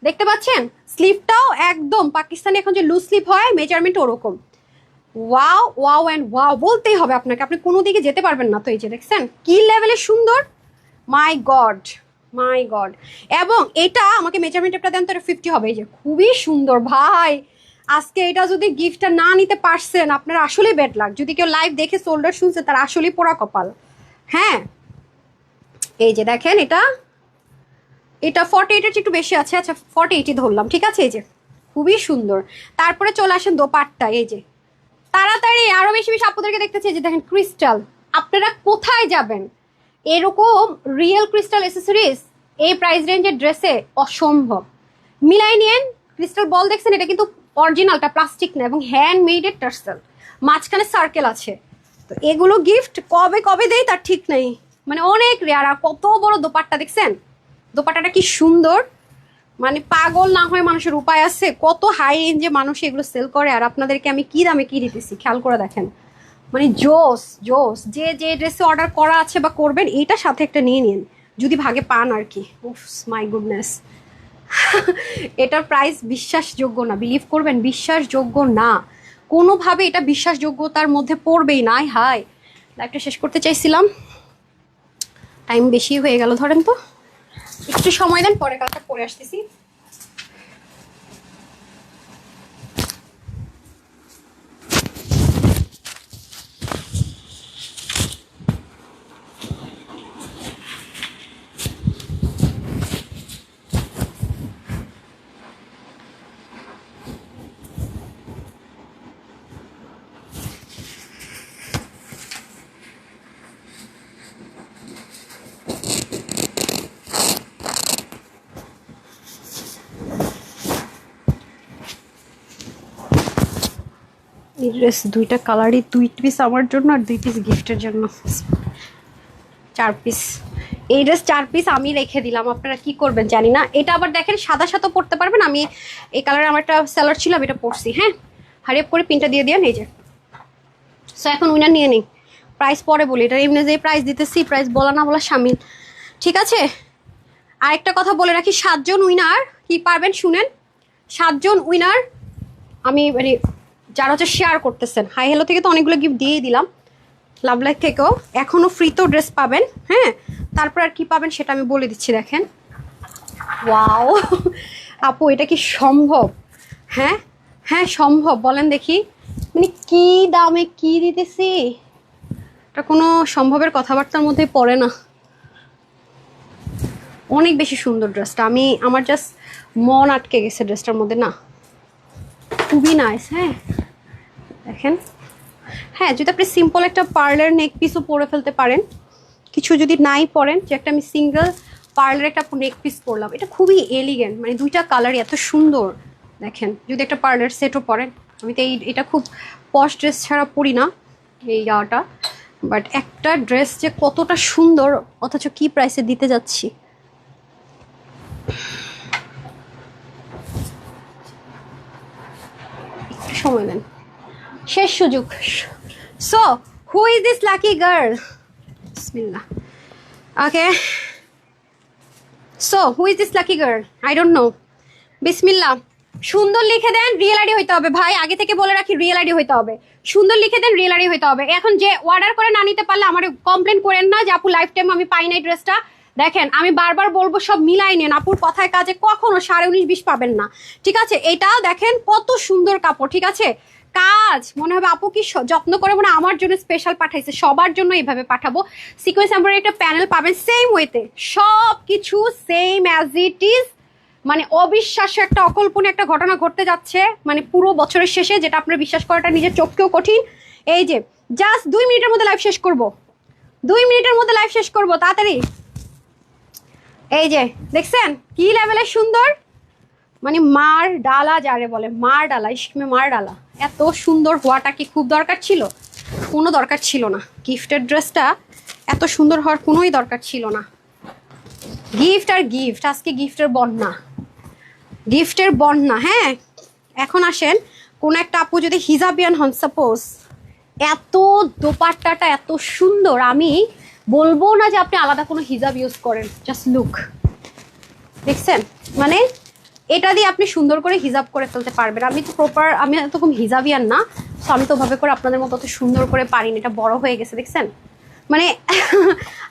দেখতে পাচ্ছেন? স্লিভটাও একদম পাকিস্তানি এখন যে লুজ স্লিভ হয় মেজারমেন্ট ওরকম। ওয়াও ওয়াও অ্যান্ড ওয়াও বলতেই হবে আপনাকে, আপনি কোনো দিকে যেতে পারবেন না। তো এই যে দেখছেন কি লেভেলের সুন্দর, মাই গড মাই গড। এবং এটা আমাকে মেজারমেন্ট একটা দেন তো, এটা 50 হবে। এই যে খুবই সুন্দর ভাই। আজকে এটা যদি গিফটটা না নিতে পারছেন, আপনার আসলেই ব্যাড লাক। যদি কেউ লাইভ দেখে শোল্ডার শুনছে, তার আসলেই পোড়া কপাল। হ্যাঁ এই যে দেখেন, এটা 48-এর একটু বেশি আছে। আচ্ছা 48 ধরলাম, ঠিক আছে? এই যে খুবই সুন্দর। তারপরে চলে আসেন দোপাট্টা। এই যে তাড়াতাড়ি আরো বেশি বেশি আপুদেরকে দেখতেছি। এই যে দেখেন ক্রিস্টাল, আপনারা কোথায় যাবেন? এরকম রিয়েল ক্রিস্টাল অ্যাসেসরিজ এই প্রাইস রেঞ্জের ড্রেসে অসম্ভব। মিলাই নিয়েন। ক্রিস্টাল বল দেখছেন, এটা কিন্তু অরিজিনালটা, প্লাস্টিক না, এবং হ্যান্ডমেডের টার্সেল, মাঝখানে সার্কেল আছে। তো এগুলো গিফট কবে কবে দেয় তার ঠিক নেই, মানে অনেক রেয়ার। আর কত বড় দোপাট্টা দেখছেন, দোপাট্টাটা কি সুন্দর, মানে পাগল না হয়ে মানুষের উপায় আছে। কত হাই রেঞ্জে মানুষ এগুলো সেল করে, আর আপনাদেরকে আমি কি দামে কি দিতেছি খেয়াল করে দেখেন। মানে জোস জোস। যে যে ড্রেসে অর্ডার করা আছে বা করবেন, এইটার সাথে একটা নিয়ে নিন যদি ভাগে পান আর কি। উফ মাই গুডনেস। এটার প্রাইস বিশ্বাসযোগ্য না, বিলিভ করবেন, বিশ্বাসযোগ্য না কোনোভাবে। এটা বিশ্বাসযোগ্যতার মধ্যে পড়বেই না। হাই, লাইভটা শেষ করতে চাইছিলাম, টাইম বেশি হয়ে গেল। ধরেন তো একটু সময় দেন, পরে কাজটা করে আসতেছি। এই ড্রেস দুইটা কালারই 2 পিস আমার জন্য আর 2 পিস গিফটের জন্য, 4 পিস। এই ড্রেস 4 পিস আমি রেখে দিলাম, আপনারা কি করবেন জানি না। এটা আবার দেখেন সাদা সাথে পরতে পারবেন, আমি এই কালারের আমার একটা সেলার ছিল, আমি এটা পরছি। হ্যাঁ, হারিয়ে করে পিনটা দিয়ে দিয়ে এই যে। সো এখন উইনার নিয়ে নিই, প্রাইস পরে বলি। এটা এমনি যে প্রাইস দিতেছি, প্রাইস বলা না বলা শামিল, ঠিক আছে। আরেকটা কথা বলে রাখি, 7 জন উইনার কি পারবেন শুনেন, 7 জন উইনার আমি মানে যারা হচ্ছে শেয়ার করতেছেন, হাই হ্যালো থেকে তো অনেকগুলো গিফট দিয়েই দিলাম, লাভ লাইফ থেকেও এখনও ফ্রিতেও ড্রেস পাবেন। হ্যাঁ, তারপর আর কি পাবেন সেটা আমি বলে দিচ্ছি, দেখেন। ওয়াও আপু, এটা কি সম্ভব? হ্যাঁ হ্যাঁ সম্ভব, বলেন দেখি। মানে কি দামে কি দিতেছি, এটা কোনো সম্ভবের কথাবার্তার মধ্যে পড়ে না। অনেক বেশি সুন্দর ড্রেসটা, আমার জাস্ট মন আটকে গেছে ড্রেসটার মধ্যে, না খুবই নাইস। হ্যাঁ দেখেন, হ্যাঁ যদি আপনি সিম্পল একটা পার্লার নেক পিসও পরে ফেলতে পারেন, কিছু যদি নাই পরেন, যে একটা আমি সিঙ্গেল পার্লার একটা নেক পিস পরলাম, এটা খুবই এলিগেন্ট, মানে দুইটা কালারই এত সুন্দর। দেখেন যদি একটা পার্লার সেটও পরেন, আমি তো এটা খুব পশ ড্রেস ছাড়া পরি না এই যাওয়াটা, বাট একটা ড্রেস যে কতটা সুন্দর, অথচ কি প্রাইসে দিতে যাচ্ছি। একটু সময় নেন, শেষ সুযোগ। So who is this lucky girl? বিসমিল্লাহ। Okay, so who is this lucky girl? I don't know. বিসমিল্লাহ। সুন্দর লিখে দেন, রিয়েল আইডি হইতে হবে ভাই, আগে থেকে বলে রাখি, রিয়েল আইডি হইতে হবে। সুন্দর লিখে দেন, রিয়েল আইডি হইতে হবে। এখন যে অর্ডার করে না নিতে পারলে আমার কমপ্লেন করেন না যে আপু লাইফ টাইম আমি পাই নাই ড্রেসটা। দেখেন আমি বারবার বলবো সব মিলাই নেন, আপুর কথায় কাজে কখনো 19.5-20 পাবেন না, ঠিক আছে। এটা দেখেন কত সুন্দর কাপড়, ঠিক আছে। কাজ মনে হবে আপু কি যত্ন করে, মানে আমার জন্য স্পেশাল পাঠাইছে, সবার জন্য এইভাবে পাঠাবো। সিকোয়েন্স এমব্রয়ডারি একটা প্যানেল পাবেন সেম ওয়েতে, সব কিছু সেম অ্যাজ ইট ইজ। মানে অবিশ্বাস্য একটা অকল্পনীয় একটা ঘটনা ঘটতে যাচ্ছে, মানে পুরো বছরের শেষে, যেটা আপনার বিশ্বাস করাটা নিজের চোখকেও কঠিন। এই যে জাস্ট 2 মিনিটের মধ্যে লাইভ শেষ করব, 2 মিনিটের মধ্যে লাইভ শেষ করব, তাড়াতাড়ি। এই যে দেখছেন কি লেভেলের সুন্দর, মানে মার ডালা যারে বলে, মার ডালা, ইসমে মার ডালা। এত সুন্দর হওয়াটা কি খুব দরকার ছিল? কোনো দরকার ছিল না। গিফটের ড্রেসটা এত সুন্দর হওয়ার কোনোই দরকার ছিল না। গিফট আর গিফট, আজকে গিফটের বন্যা, গিফটের বন্যা। হ্যাঁ, এখন আসেন, কোন একটা আপু যদি হিজাবিয়ান হন সাপোজ, এত দোপাট্টাটা এত সুন্দর, আমি বলবো না যে আপনি আলাদা কোনো হিজাব ইউজ করেন, জাস্ট লুক, দেখছেন? মানে এটা দিয়ে আপনি সুন্দর করে হিজাব করে ফেলতে পারবেন। আমি তো প্রপার, আমি এরকম হিজাবিয়ান না, তো আমি তো ওভাবে করে আপনাদের মতো অত সুন্দর করে পারিনি, এটা বড় হয়ে গেছে দেখছেন। মানে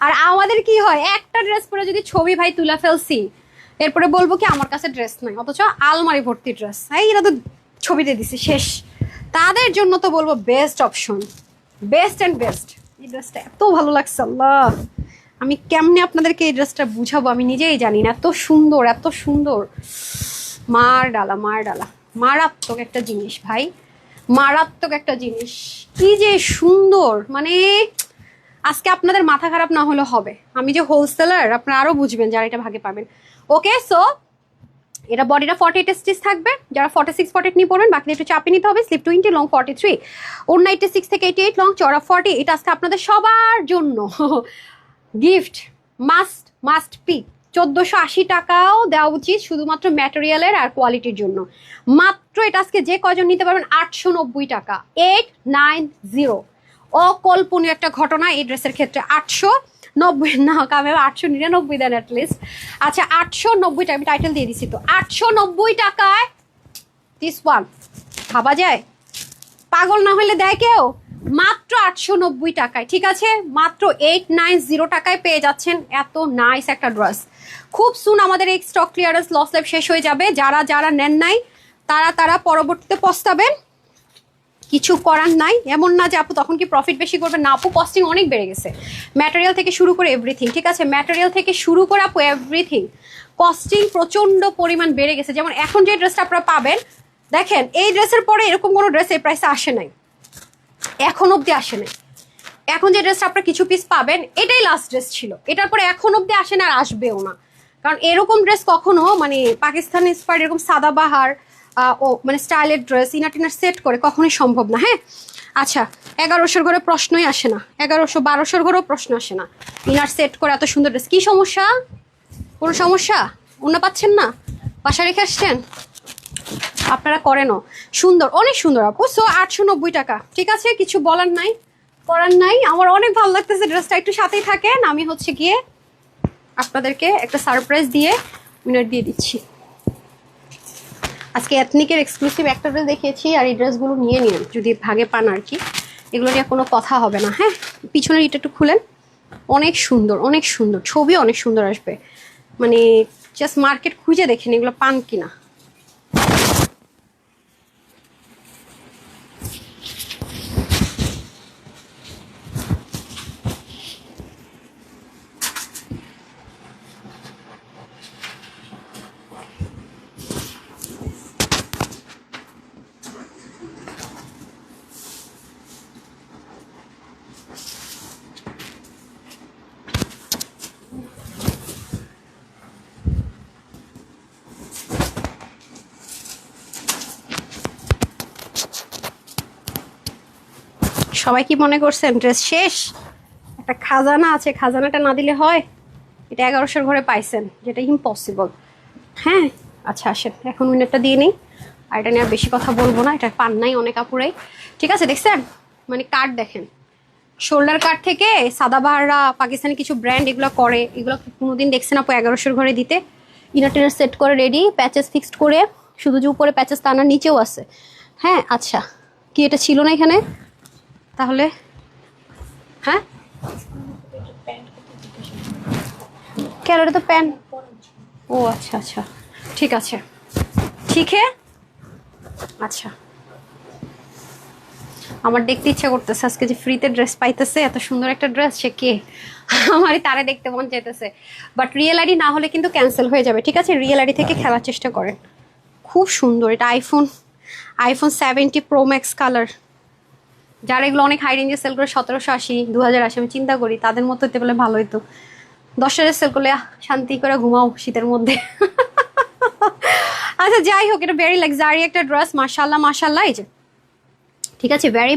আর আমাদের কি হয়, একটা ড্রেস পরে যদি ছবি ভাই তুলে ফেলছি, এরপরে বলবো কি আমার কাছে ড্রেস নাই, অথচ আলমারি ভর্তি ড্রেস, এই এরা তো ছবি দিয়ে দিছি শেষ। তাদের জন্য তো বলবো best option, best and best. এই ড্রেসটা এত ভালো লাগছে, আল্লাহ আমি কেমনে আপনাদেরকে এই ড্রেসটা বুঝাবো আমি নিজেই জানি না, এত সুন্দর এত সুন্দর। মার ডালা, মার ডালা, মারাত্মক একটা জিনিস ভাই, মারাত্মক একটা জিনিস, কি যে সুন্দর। মানে আজকে আপনাদের মাথা খারাপ না হলে হবে, আমি যে হোলসেলার আপনারা আরো বুঝবেন যারা এটা ভাগে পাবেন। ওকে, সো এটা বডিটা 48 স্টিচ থাকবে, যারা 46 48 নিয়ে পড়বেন বাকি একটু চাপে নিতে হবে। স্লিপ 20, লং 43, ওড়না 86 থেকে 88, লং চড়া 40। এটা আজকে আপনাদের সবার জন্য গিফট, মাস্ট মাস্ট পিক। 1480 টাকাও দেওয়া উচিত শুধুমাত্র ম্যাটেরিয়ালের আর কোয়ালিটির জন্য। মাত্র এটা আজকে যে কয়জন নিতে পারবেন 890 টাকা, 890। অকল্পনীয় একটা ঘটনা এই ড্রেসের ক্ষেত্রে। 890 না, কামে 899 দেন অ্যাটলিস্ট। আচ্ছা 890 টাকা, আমি টাইটেল দিয়ে দিচ্ছি তো। 890 টাকায় দিস ওয়ান, ভাবা যায়? পাগল না হলে দেয় কেউ? মাত্র 890 টাকায়, ঠিক আছে, মাত্র 890 টাকায় পেয়ে যাচ্ছেন এত নাইস একটা ড্রেস। খুব সুন আমাদের এই স্টক ক্লিয়ারেন্স লস লাইভ শেষ হয়ে যাবে, যারা যারা নেন নাই তারা পরবর্তীতে পস্তাবেন, কিছু করার নাই। এমন না যে আপু তখন কি প্রফিট বেশি করবে, না আপু কস্টিং অনেক বেড়ে গেছে, ম্যাটেরিয়াল থেকে শুরু করে এভরিথিং, ঠিক আছে, ম্যাটেরিয়াল থেকে শুরু করে আপু এভরিথিং কস্টিং প্রচন্ড পরিমাণ বেড়ে গেছে। যেমন এখন যে ড্রেসটা আপনারা পাবেন, দেখেন এই ড্রেসের পরে এরকম কোনো ড্রেস এই প্রাইসে আসে নাই, এখন অব্দি আসে নাই। এখন যে ড্রেসটা আপনারা কিছু পিস পাবেন, এটাই লাস্ট ড্রেস ছিল, এটার পরে এখন অব্দি আসে না আর আসবেও না। কারণ এরকম ড্রেস কখনো মানে পাকিস্তানি ইন্সপায়ার্ড এরকম সাদাবাহার ও মানে স্টাইলের ড্রেস ইনার টিনার সেট করে কখনোই সম্ভব না। হ্যাঁ আচ্ছা, 1100 ঘরে প্রশ্নই আসে না, 1100 1200 ঘরেও প্রশ্ন আসে না ইনার সেট করে এত সুন্দর ড্রেস। কি সমস্যা? কোনো সমস্যা? অন্য পাচ্ছেন না? বাসা রেখে আসছেন? আপনারা করেনও সুন্দর, অনেক সুন্দর আপু। সো 890 টাকা, ঠিক আছে, কিছু বলার নাই, করার নাই। আমার অনেক ভালো লাগতেছে ড্রেসটা, একটু সাথেই থাকেন, আমি হচ্ছে গিয়ে আপনাদেরকে একটা সারপ্রাইজ দিয়ে উইনার দিয়ে দিচ্ছি। আজকে এথনিকের এক্সক্লুসিভ একটা ড্রেস দেখিয়েছি, আর এই ড্রেসগুলো নিয়ে নিন যদি ভাগে পান আর কি, এগুলো নিয়ে কোনো কথা হবে না। হ্যাঁ পিছনের ইটা একটু খুলেন, অনেক সুন্দর, অনেক সুন্দর ছবি, অনেক সুন্দর আসবে, মানে জাস্ট মার্কেট খুঁজে দেখেন এগুলো পান কিনা। সবাই কি মনে করছেন ড্রেস শেষ? একটা খাজানা আছে, খাজানাটা না দিলে হয়? এটা 1100 ঘরে পাইছেন, যেটা ইম্পসিবল। হ্যাঁ আচ্ছা আসেন এখন উইনারটা দিয়ে নিই, আর এটা নিয়ে আর বেশি কথা বলবো না, এটা পান নাই অনেক আপুরাই। ঠিক আছে দেখছেন, মানে কার্ড দেখেন, শোল্ডার কার্ড থেকে সাদাবাহাররা পাকিস্তানি কিছু ব্র্যান্ড এগুলো করে, এগুলো কোনোদিন দেখছেন আপু 1100 ঘরে দিতে? ইনার টিনার সেট করে রেডি, প্যাচেস ফিক্সড করে, শুধু যে উপরে প্যাচেস তা না, নিচেও আছে। হ্যাঁ আচ্ছা, কি এটা ছিল না এখানে তাহলে? হ্যাঁ কেন, এটা তো প্যান্ট। ও আচ্ছা আচ্ছা, ঠিক আছে, ঠিক है। আচ্ছা আমার দেখতে ইচ্ছা করতেছে আজকে যে ফ্রিতে ড্রেস পাইতেছে, এত সুন্দর একটা ড্রেস, সে কে? আমারই তারে দেখতে মন চাইতেছে, বাট রিয়েল আইডি না হলে কিন্তু ক্যান্সেল হয়ে যাবে। ঠিক আছে, রিয়েল আইডি থেকে খেলার চেষ্টা করেন। খুব সুন্দর, এটা আইফোন 70 প্রো ম্যাক্স কালার। যারা এগুলো অনেক হাই রেঞ্জে সেল করে 1780 2080, আমি চিন্তা করি তাদের মতো হতে বলে ভালো হতো। 10,000 সেল করলে শান্তি করে ঘুমাও শীতের মধ্যে। আচ্ছা যাই হোক, এটা ভেরি লাক্সারি একটা ড্রেস, মাশাল্লাহ মাশাল্লাহ। এই যে ঠিক আছে, ভেরি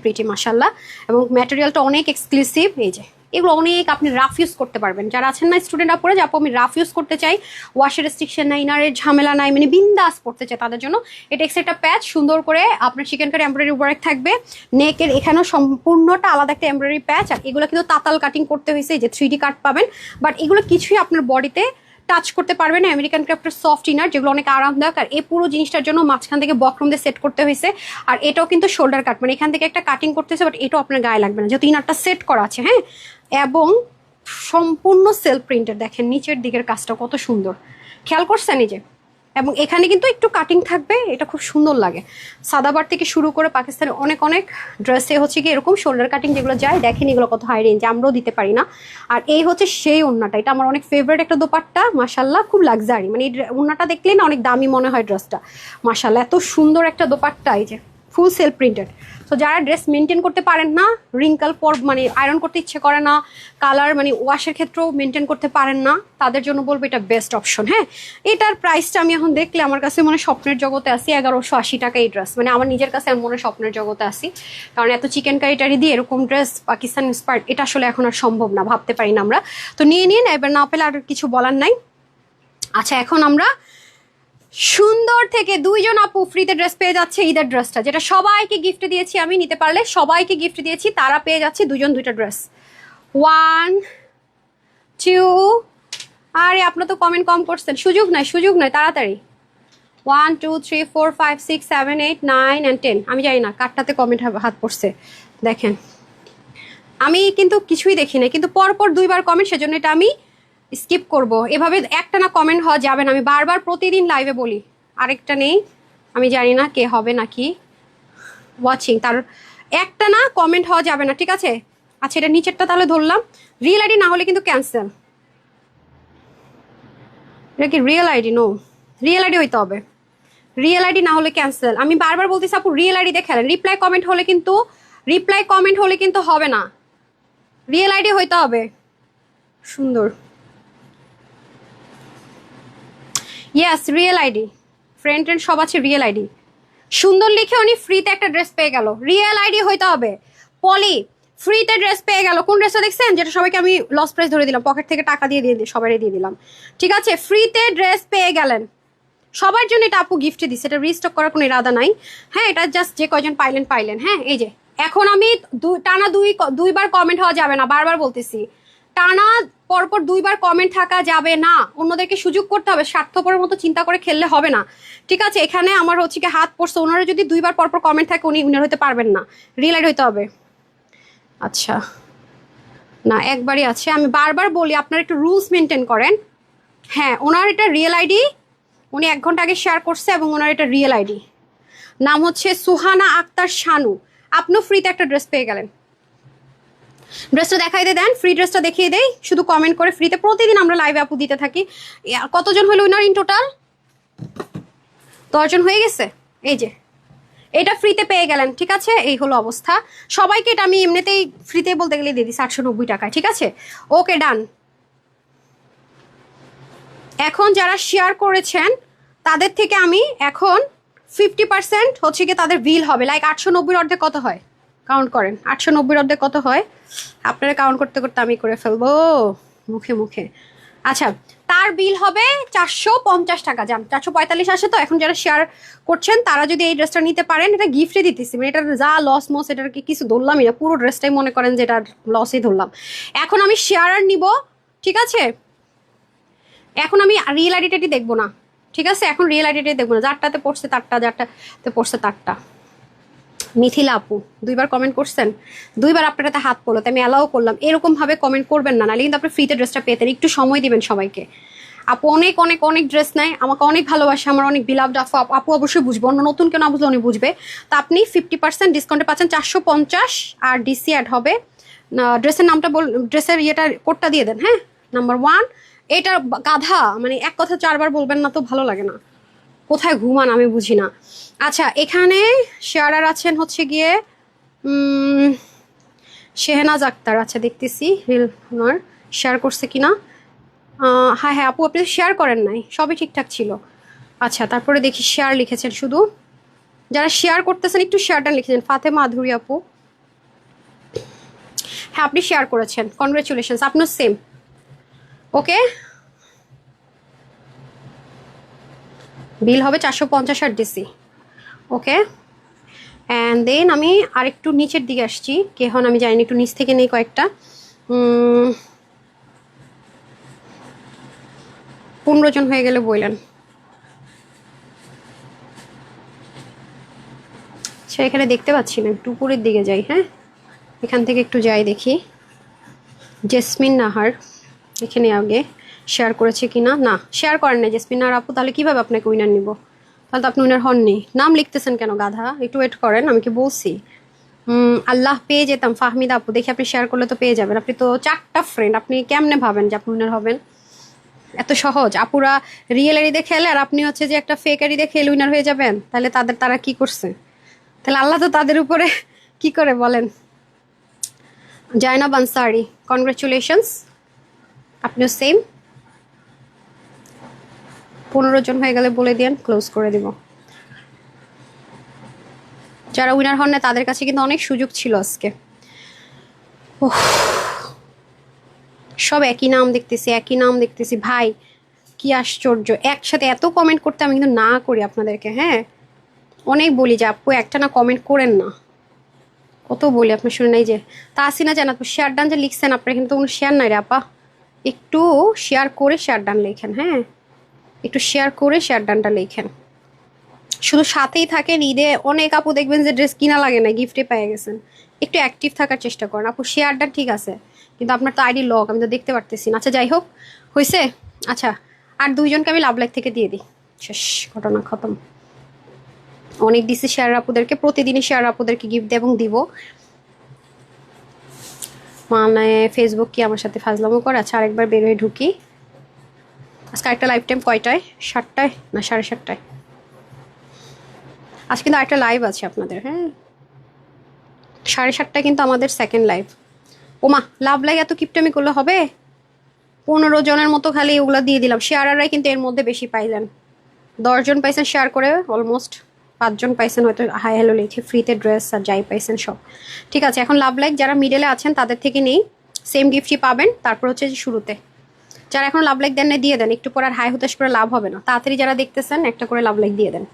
প্রিটি মাশাল্লাহ, এবং ম্যাটেরিয়ালটা অনেক এক্সক্লুসিভ। এই যে এগুলো অনেক আপনি রাফ ইউজ করতে পারবেন, যারা আছেন না স্টুডেন্টরা পড়ে যাবো আমি রাফ ইউজ করতে চাই, ওয়াশের রেস্ট্রিকশন নাই, ইনারের ঝামেলা নাই, মানে বিন্দাস পড়তে চাই তাদের জন্য। এটা একটা প্যাচ সুন্দর করে আপনার চিকেন কারি এমব্রয়ডারি ওয়ার্ক থাকবে, নেকের এখানেও সম্পূর্ণটা আলাদা একটা এমব্রয়ডারি প্যাচ। আর এগুলো কিন্তু তাতাল কাটিং করতে হয়েছে, যে 3D কাট পাবেন, বাট এগুলো কিছুই আপনার বডিতে টাচ করতে পারবে না। আমেরিকান ক্রাফটের সফট ইনার, যেগুলো অনেক আরামদায়ক, আর এই পুরো জিনিসটার জন্য মাঝখান থেকে বক্রম দিয়ে সেট করতে হয়েছে। আর এটাও কিন্তু শোল্ডার কাট, মানে এখান থেকে একটা কাটিং করতেছে, বাট এটাও আপনার গায়ে লাগবে না যেহেতু ইনারটা সেট করা আছে। হ্যাঁ এবং সম্পূর্ণ সেলফ প্রিন্টের, দেখেন নিচের দিকের কাজটা কত সুন্দর, খেয়াল করছেন এই যে। এবং এখানে কিন্তু একটু কাটিং থাকবে, এটা খুব সুন্দর লাগে। সাদাবার থেকে শুরু করে পাকিস্তানের অনেক অনেক ড্রেসে হচ্ছে কি এরকম শোল্ডার কাটিং যেগুলো যায়, দেখেন এগুলো কত হাই রেঞ্জ, আমরাও দিতে পারি না। আর এই হচ্ছে সেই ওড়নাটা, এটা আমার অনেক ফেভারিট একটা দোপাট্টা, মাশাল্লাহ খুব লাক্সারি, মানে এই ওড়নাটা দেখলেই না অনেক দামি মনে হয় ড্রেসটা, মাশাল্লাহ এত সুন্দর একটা দোপাট্টা। এই যে ফুল সেলফ প্রিন্টেড। তো যারা ড্রেস মেনটেন করতে পারেন না, রিঙ্কাল পর মানে আয়রন করতে ইচ্ছে করে না, কালার মানে ওয়াশের ক্ষেত্রেও মেনটেন করতে পারেন না, তাদের জন্য বলবো এটা বেস্ট অপশন। হ্যাঁ এটার প্রাইসটা আমি এখন দেখলে আমার কাছে মনে স্বপ্নের জগতে আসি, 1180 টাকা এই ড্রেস, মানে আমার নিজের কাছে আমি মনে স্বপ্নের জগতে আসি, কারণ এত চিকেন কারি টারি দিয়ে এরকম ড্রেস পাকিস্তান ইন্সপায়ার্ড, এটা আসলে এখন আর সম্ভব না, ভাবতে পারি না আমরা। তো নিয়ে নিন, এবার না পেলে আর কিছু বলার নাই। আচ্ছা এখন আমরা সুন্দর থেকে 2 জন আপু ফ্রিতে ড্রেস পেয়ে যাচ্ছে, ঈদের ড্রেসটা যেটা সবাইকে গিফট দিয়েছি আমি, নিতে পারলে সবাইকে গিফট দিয়েছি, তারা পেয়ে যাচ্ছে 2 জন 2টা ড্রেস। 1 2, আরে আপনার তো কমেন্ট কম করছেন, সুযোগ নাই তাড়াতাড়ি। 1 2 3 4 5 6 7 8 9 and 10, আমি জানি না কারটাতে কমেন্ট হাত পড়ছে, দেখেন আমি কিন্তু কিছুই দেখি না, কিন্তু পরপর 2বার কমেন্ট, সেজন্য এটা আমি স্কিপ করব। এভাবে একটা না কমেন্ট হওয়া যাবে না, আমি বারবার প্রতিদিন লাইভে বলি। আরেকটা নেই, আমি জানি না কে হবে নাকি ওয়াচিং, তার একটা না কমেন্ট হওয়া যাবে না, ঠিক আছে? আচ্ছা এটা নিচেরটা তাহলে ধরলাম, রিয়েল আইডি না হলে কিন্তু ক্যান্সেল। এটা কি real ID? No, real ID হইতে হবে, রিয়েল আইডি না হলে ক্যান্সেল। আমি বারবার বলতেছি আপু রিয়েল আইডি দেখে রিপ্লাই কমেন্ট হলে কিন্তু হবে না, রিয়েল আইডি হইতে হবে। সুন্দর, yes real ID, friend trend সব আছে, রিয়েল আইডি সুন্দর লিখে উনি ফ্রিতে একটা ড্রেস পেয়ে গেল। রিয়েল আইডি হইতে হবে। পলি ফ্রিতে ড্রেস পেয়ে গেল। কোন ড্রেসটা দেখছেন, যেটা সবাইকে আমি লস প্রাইস ধরে দিলাম, পকেট থেকে টাকা দিয়ে সবাই দিয়ে দিলাম, ঠিক আছে? ফ্রিতে ড্রেস পেয়ে গেলেন সবার জন্য। এটা আপু গিফটে দিচ্ছে, এটা রিস্টক করার কোনো ইরাদা নাই। হ্যাঁ, এটা জাস্ট যে কয়জন পাইলেন। হ্যাঁ, এই যে এখন আমি টানা দুইবার কমেন্ট হওয়া যাবে না, বারবার বলতেছি, টানা পরপর দুইবার কমেন্ট থাকা যাবে না। অন্যদেরকে সুযোগ করতে হবে, স্বার্থপরের মতো চিন্তা করে খেললে হবে না, ঠিক আছে? এখানে আমার হচ্ছে কি হাত পড়ছে, ওনারা যদি দুইবার পরপর কমেন্ট থাকে উনার হতে পারবেন না, রিয়েলাইট হইতে হবে। আচ্ছা না, একবারই আছে। আমি বারবার বলি আপনারা একটু রুলস মেনটেন করেন। হ্যাঁ, ওনার এটা রিয়েল আইডি, উনি 1 ঘন্টা আগে শেয়ার করছে, এবং ওনার এটা রিয়েল আইডি, নাম হচ্ছে সুহানা আক্তার শানু। আপনিও ফ্রিতে একটা ড্রেস পেয়ে গেলেন। ড্রেসটা দেখাই দিয়ে দেন, ফ্রি ড্রেসটা দেখিয়ে দেই, শুধু কমেন্ট করে ফ্রিতে। প্রতিদিন আমরা লাইভে আপু দিতে থাকি। কতজন হলো উইনার ইন টোটাল? 10 জন হয়ে গেছে। এই যে এটা ফ্রিতে পেয়ে গেলেন, ঠিক আছে? এই হলো অবস্থা। সবাইকে এটা আমি এমনিতেই ফ্রিতে বলতে গেলে দিয়ে দিচ্ছি 890 টাকায়, ঠিক আছে? ওকে, ডান। এখন যারা শেয়ার করেছেন তাদের থেকে আমি এখন 50% হচ্ছে কি তাদের বিল হবে। লাইক 890 অর্ধেক কত হয় কাউন্ট করেন, 890 অর্ধেক কত হয় আপনারা কাউন্ট করতে করতে আমি করে ফেলবো মুখে। আচ্ছা, তার বিল হবে 450 টাকা। যান, 445 আসে। তো এখন যারা শেয়ার করছেন তারা যদি এই ড্রেসটা নিতে পারেন, এটা গিফটে দিতেছি, মানে এটার যা লস মস এটার কিছু ধরলামই না, পুরো ড্রেসটাই মনে করেন যে এটার লসই ধরলাম। এখন আমি শেয়ার নিব, ঠিক আছে? এখন আমি রিয়েল আইডেন্টিটি দেখবো না, ঠিক আছে? এখন রিয়েল আইডেন্টিটি দেখবো না, যারটাতে পড়ছে তারটা, যারটাতে পড়ছে তারটা। মিথিলা আপু 2বার কমেন্ট করছেন, 2বার আপনারাতে হাত পড়লো, তাই আমি অ্যালাও করলাম। এরকম ভাবে কমেন্ট করবেন না, নাহলে কিন্তু আপনি ফ্রিতে ড্রেসটা পেতেন। একটু সময় দিবেন সবাইকে। আপু অনেক অনেক অনেক ড্রেস নেয়, আমাকে অনেক ভালোবাসে, আমার অনেক বিলাভড আপু অবশ্যই বুঝবে, অন্য নতুন কেউ না বুঝলে উনি বুঝবে। তো আপনি 50% ডিসকাউন্টে পাচ্ছেন 450, আর ডিসি অ্যাড হবে। ড্রেসের নামটা ড্রেসের ইয়েটা কোডটা দিয়ে দেন। হ্যাঁ, নাম্বার 1। এটার গাধা, মানে এক কথা 4বার বলবেন না তো ভালো লাগে না। কোথায় ঘুমান আমি বুঝি না। আচ্ছা, এখানে শেয়ারার আছেন হচ্ছে গিয়ে শেহনাজ আক্তার। আচ্ছা, দেখতেছি রিল ওনার শেয়ার করছে কিনা। হ্যাঁ আপু, আপনি শেয়ার করেন নাই, সবই ঠিকঠাক ছিল। আচ্ছা, তারপরে দেখি শেয়ার লিখেছেন শুধু। যারা শেয়ার করতেছেন একটু শেয়ারটা লিখেছেন। ফাতেমা আধুরি আপু, হ্যাঁ আপনি শেয়ার করেছেন, কনগ্রেচুলেশনস, আপনার সেম। ওকে, বিল হবে 450 আর ডিসি। ওকে, অ্যান্ড দেন আমি আরেকটু নিচের দিকে আসছি, কে হন আমি জানি, একটু নিচ থেকে নেই কয়েকটা। 15 জন হয়ে গেলে বললেন। সে এখানে দেখতে পাচ্ছি না, একটু উপরের দিকে যাই। হ্যাঁ, এখান থেকে একটু যাই দেখি। জেসমিন নাহার, এখানে আগে শেয়ার করেছে কিনা। না, শেয়ার করেন না জেসমিন নাহার আপু, তাহলে কিভাবে আপনাকে উইনার নিব? তাহলে তো আপনি উইনার হননি। নাম লিখতেছেন কেন গাধা? একটু ওয়েট করেন, আমি কি বলছি? আল্লাহ, পেয়ে যেতাম। ফাহমিদা আপু, দেখি আপনি শেয়ার করলে তো পেয়ে যাবেন। আপনি তো 4টা ফ্রেন্ড, আপনি কেমনে ভাবেন যে আপনি উইনার হবেন? এত সহজ? আপুরা রিয়েল আইডি দিয়ে খেলে আর আপনি হচ্ছে যে একটা ফেক আইডি দিয়ে খেলে উইনার হয়ে যাবেন? তাহলে তারা কি করছে? তাহলে আল্লাহ তো তাদের উপরে কি করে বলেন? জাইনাব আনসারি, কনগ্রেচুলেশনস, আপনিও সেম। 15 জন হয়ে গেলে বলে দিন, ক্লোজ করে দিব। যারা উইনার হন না তাদের কাছে কিন্তু অনেক সুযোগ ছিল আজকে। সব একই নাম দেখতেছি ভাই, কি আশ্চর্য! একসাথে এত কমেন্ট করতে আমি কিন্তু না করি আপনাদেরকে। হ্যাঁ, অনেক বলি যে আপু একটা না কমেন্ট করেন না, কত বলি আপনি শুনে নাই। যে তাসিনা জানাত শেয়ার ডান যে লিখছেন, আপনার কিন্তু কোনো শেয়ার নাই রে আপা, একটু শেয়ার করে শেয়ার ডান লেখেন। হ্যাঁ, একটু শেয়ার করে শেয়ার ডানটা লেখেন, শুধু সাথেই থাকেন। ঈদে অনেক আপু দেখবেন যে ড্রেস কিনা লাগে না, গিফটে পেয়ে গেছেন। একটু অ্যাক্টিভ থাকার চেষ্টা করেন আপু। শেয়ারটা ঠিক আছে, কিন্তু আপনার তো আইডি লক, আমি তো দেখতে পারতেছি না। আচ্ছা, যাই হোক, হয়েছে। আচ্ছা, আর 2 জনকে আমি লাভ লাইক থেকে দিয়ে দিই, শেষ, ঘটনা খতম। অনেক দিছি শেয়ার আপুদেরকে, প্রতিদিনই শেয়ার আপুদেরকে গিফট দেব এবং দিব। মানে ফেসবুক কি আমার সাথে ফাজলামো করে? আচ্ছা, আরেকবার বের হয়ে ঢুকি। আজকে একটা লাইভ টাইম কয়টায়? 7টায় না 7:30টায়? আজ কিন্তু আরেকটা লাইভ আছে আপনাদের। হ্যাঁ, 7:30টায় কিন্তু আমাদের সেকেন্ড লাইভ। ওমা, লাভ লাইক এত কিপটামি করলে হবে? 15 জনের মতো খালি ওগুলো দিয়ে দিলাম। শেয়ারাররাই কিন্তু এর মধ্যে বেশি পাইলেন। 10 জন পাইছেন শেয়ার করে, অলমোস্ট 5 জন পাইছেন হয়তো হাই হ্যালো লিখে, ফ্রিতে ড্রেস আর যাই পাইছেন সব। ঠিক আছে, এখন লাভ লাইক যারা মিডলে আছেন তাদের থেকে নেই, সেম গিফটই পাবেন। তারপর হচ্ছে যে শুরুতে যারা এখন লাভ লাইক দেন না দিয়ে দেন, একটু পর আর হাই হতাশ করে লাভ হবে না, তাড়াতাড়ি যারা দেখতেছেন একটা করে লাভ লাইক দিয়ে দেন।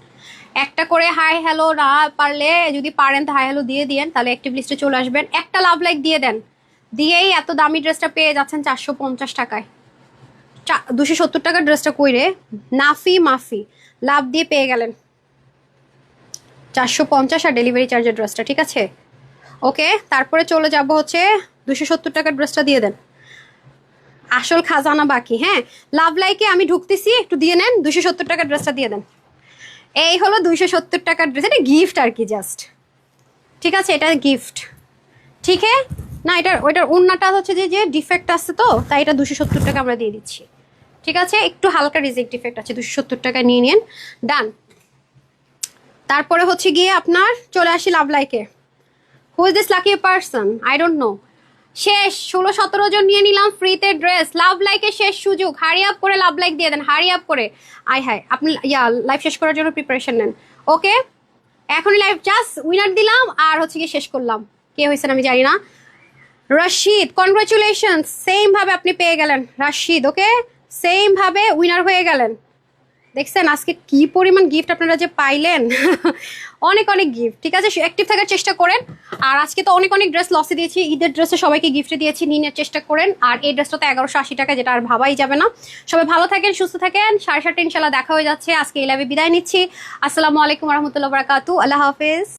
একটা করে হাই হ্যালো না পারলে যদি পারেন তো হাই হ্যালো দিয়ে দিয়েন, তাহলে অ্যাক্টিভ লিস্টে চলে আসবেন। একটা লাভ লাইক দিয়ে দেন, দিয়েই এত দামি ড্রেসটা পেয়ে যাচ্ছেন 450 টাকায়। 270 টাকার ড্রেসটা কইরে নাফি মাফি লাভ দিয়ে পেয়ে গেলেন 450 আর ডেলিভারি চার্জের ড্রেসটা। ঠিক আছে, ওকে। তারপরে চলে যাব হচ্ছে 270 টাকার ড্রেসটা দিয়ে দেন, আসল খাজানা বাকি। হ্যাঁ, লাভ লাইকে আমি ঢুকতেছি, একটু দিয়ে নেন, 270 টাকার ড্রেসটা দিয়ে দেন। এই হলো 270 টাকার ড্রেস, এটা গিফট আর কি, জাস্ট। ঠিক আছে, এটা গিফট। ঠিক আছে না, এটার ওইটার ওড়নাটা হচ্ছে যে ডিফেক্ট আছে, তো তাই এটা 270 টাকা আমরা দিয়ে দিচ্ছি। ঠিক আছে, একটু হালকা রিজেক্ট ডিফেক্ট আছে, 270 টাকা নিয়ে নিন, ডান। তারপরে হচ্ছে গিয়ে আপনার চলে আসি লাভ লাইকে। Who is this lucky person, I don't know. শেষ 16-17 জন নিয়ে নিলাম ফ্রিতে ড্রেস। লাভ লাইকে শেষ সুযোগ, হারি আপ করে লাভ লাইক দিয়ে দেন, হারি আপ করে। আই হাই, আপনি লাইভ শেষ করার জন্য প্রিপারেশন নেন। ওকে, এখনই লাইভ জাস্ট উইনার দিলাম আর হচ্ছে গিয়ে শেষ করলাম। কে হয়েছেন আমি জানি না। রশিদ, কনগ্রাচুলেশন, সেম ভাবে আপনি পেয়ে গেলেন রশিদ। ওকে, সেম ভাবে উইনার হয়ে গেলেন। দেখছেন আজকে কি পরিমাণ গিফট আপনারা যে পাইলেন অনেক অনেক গিফট। ঠিক আছে, অ্যাক্টিভ থাকার চেষ্টা করেন। আর আজকে তো অনেক অনেক ড্রেস লসে দিয়েছি, ঈদের ড্রেসে সবাইকে গিফটে দিয়েছি, নিয়ে নেওয়ার চেষ্টা করেন। আর এই ড্রেসটা তো 1180 টাকা, যেটা আর ভাবাই যাবে না। সবাই ভালো থাকেন, সুস্থ থাকেন। 7:30 ইনশাল্লাহ দেখা হয়ে যাচ্ছে। আজকে এই লাইভে বিদায় নিচ্ছি। আসসালামু আলাইকুম রহমতুল্লাহ বারাকাতু, আল্লাহ হাফেজ।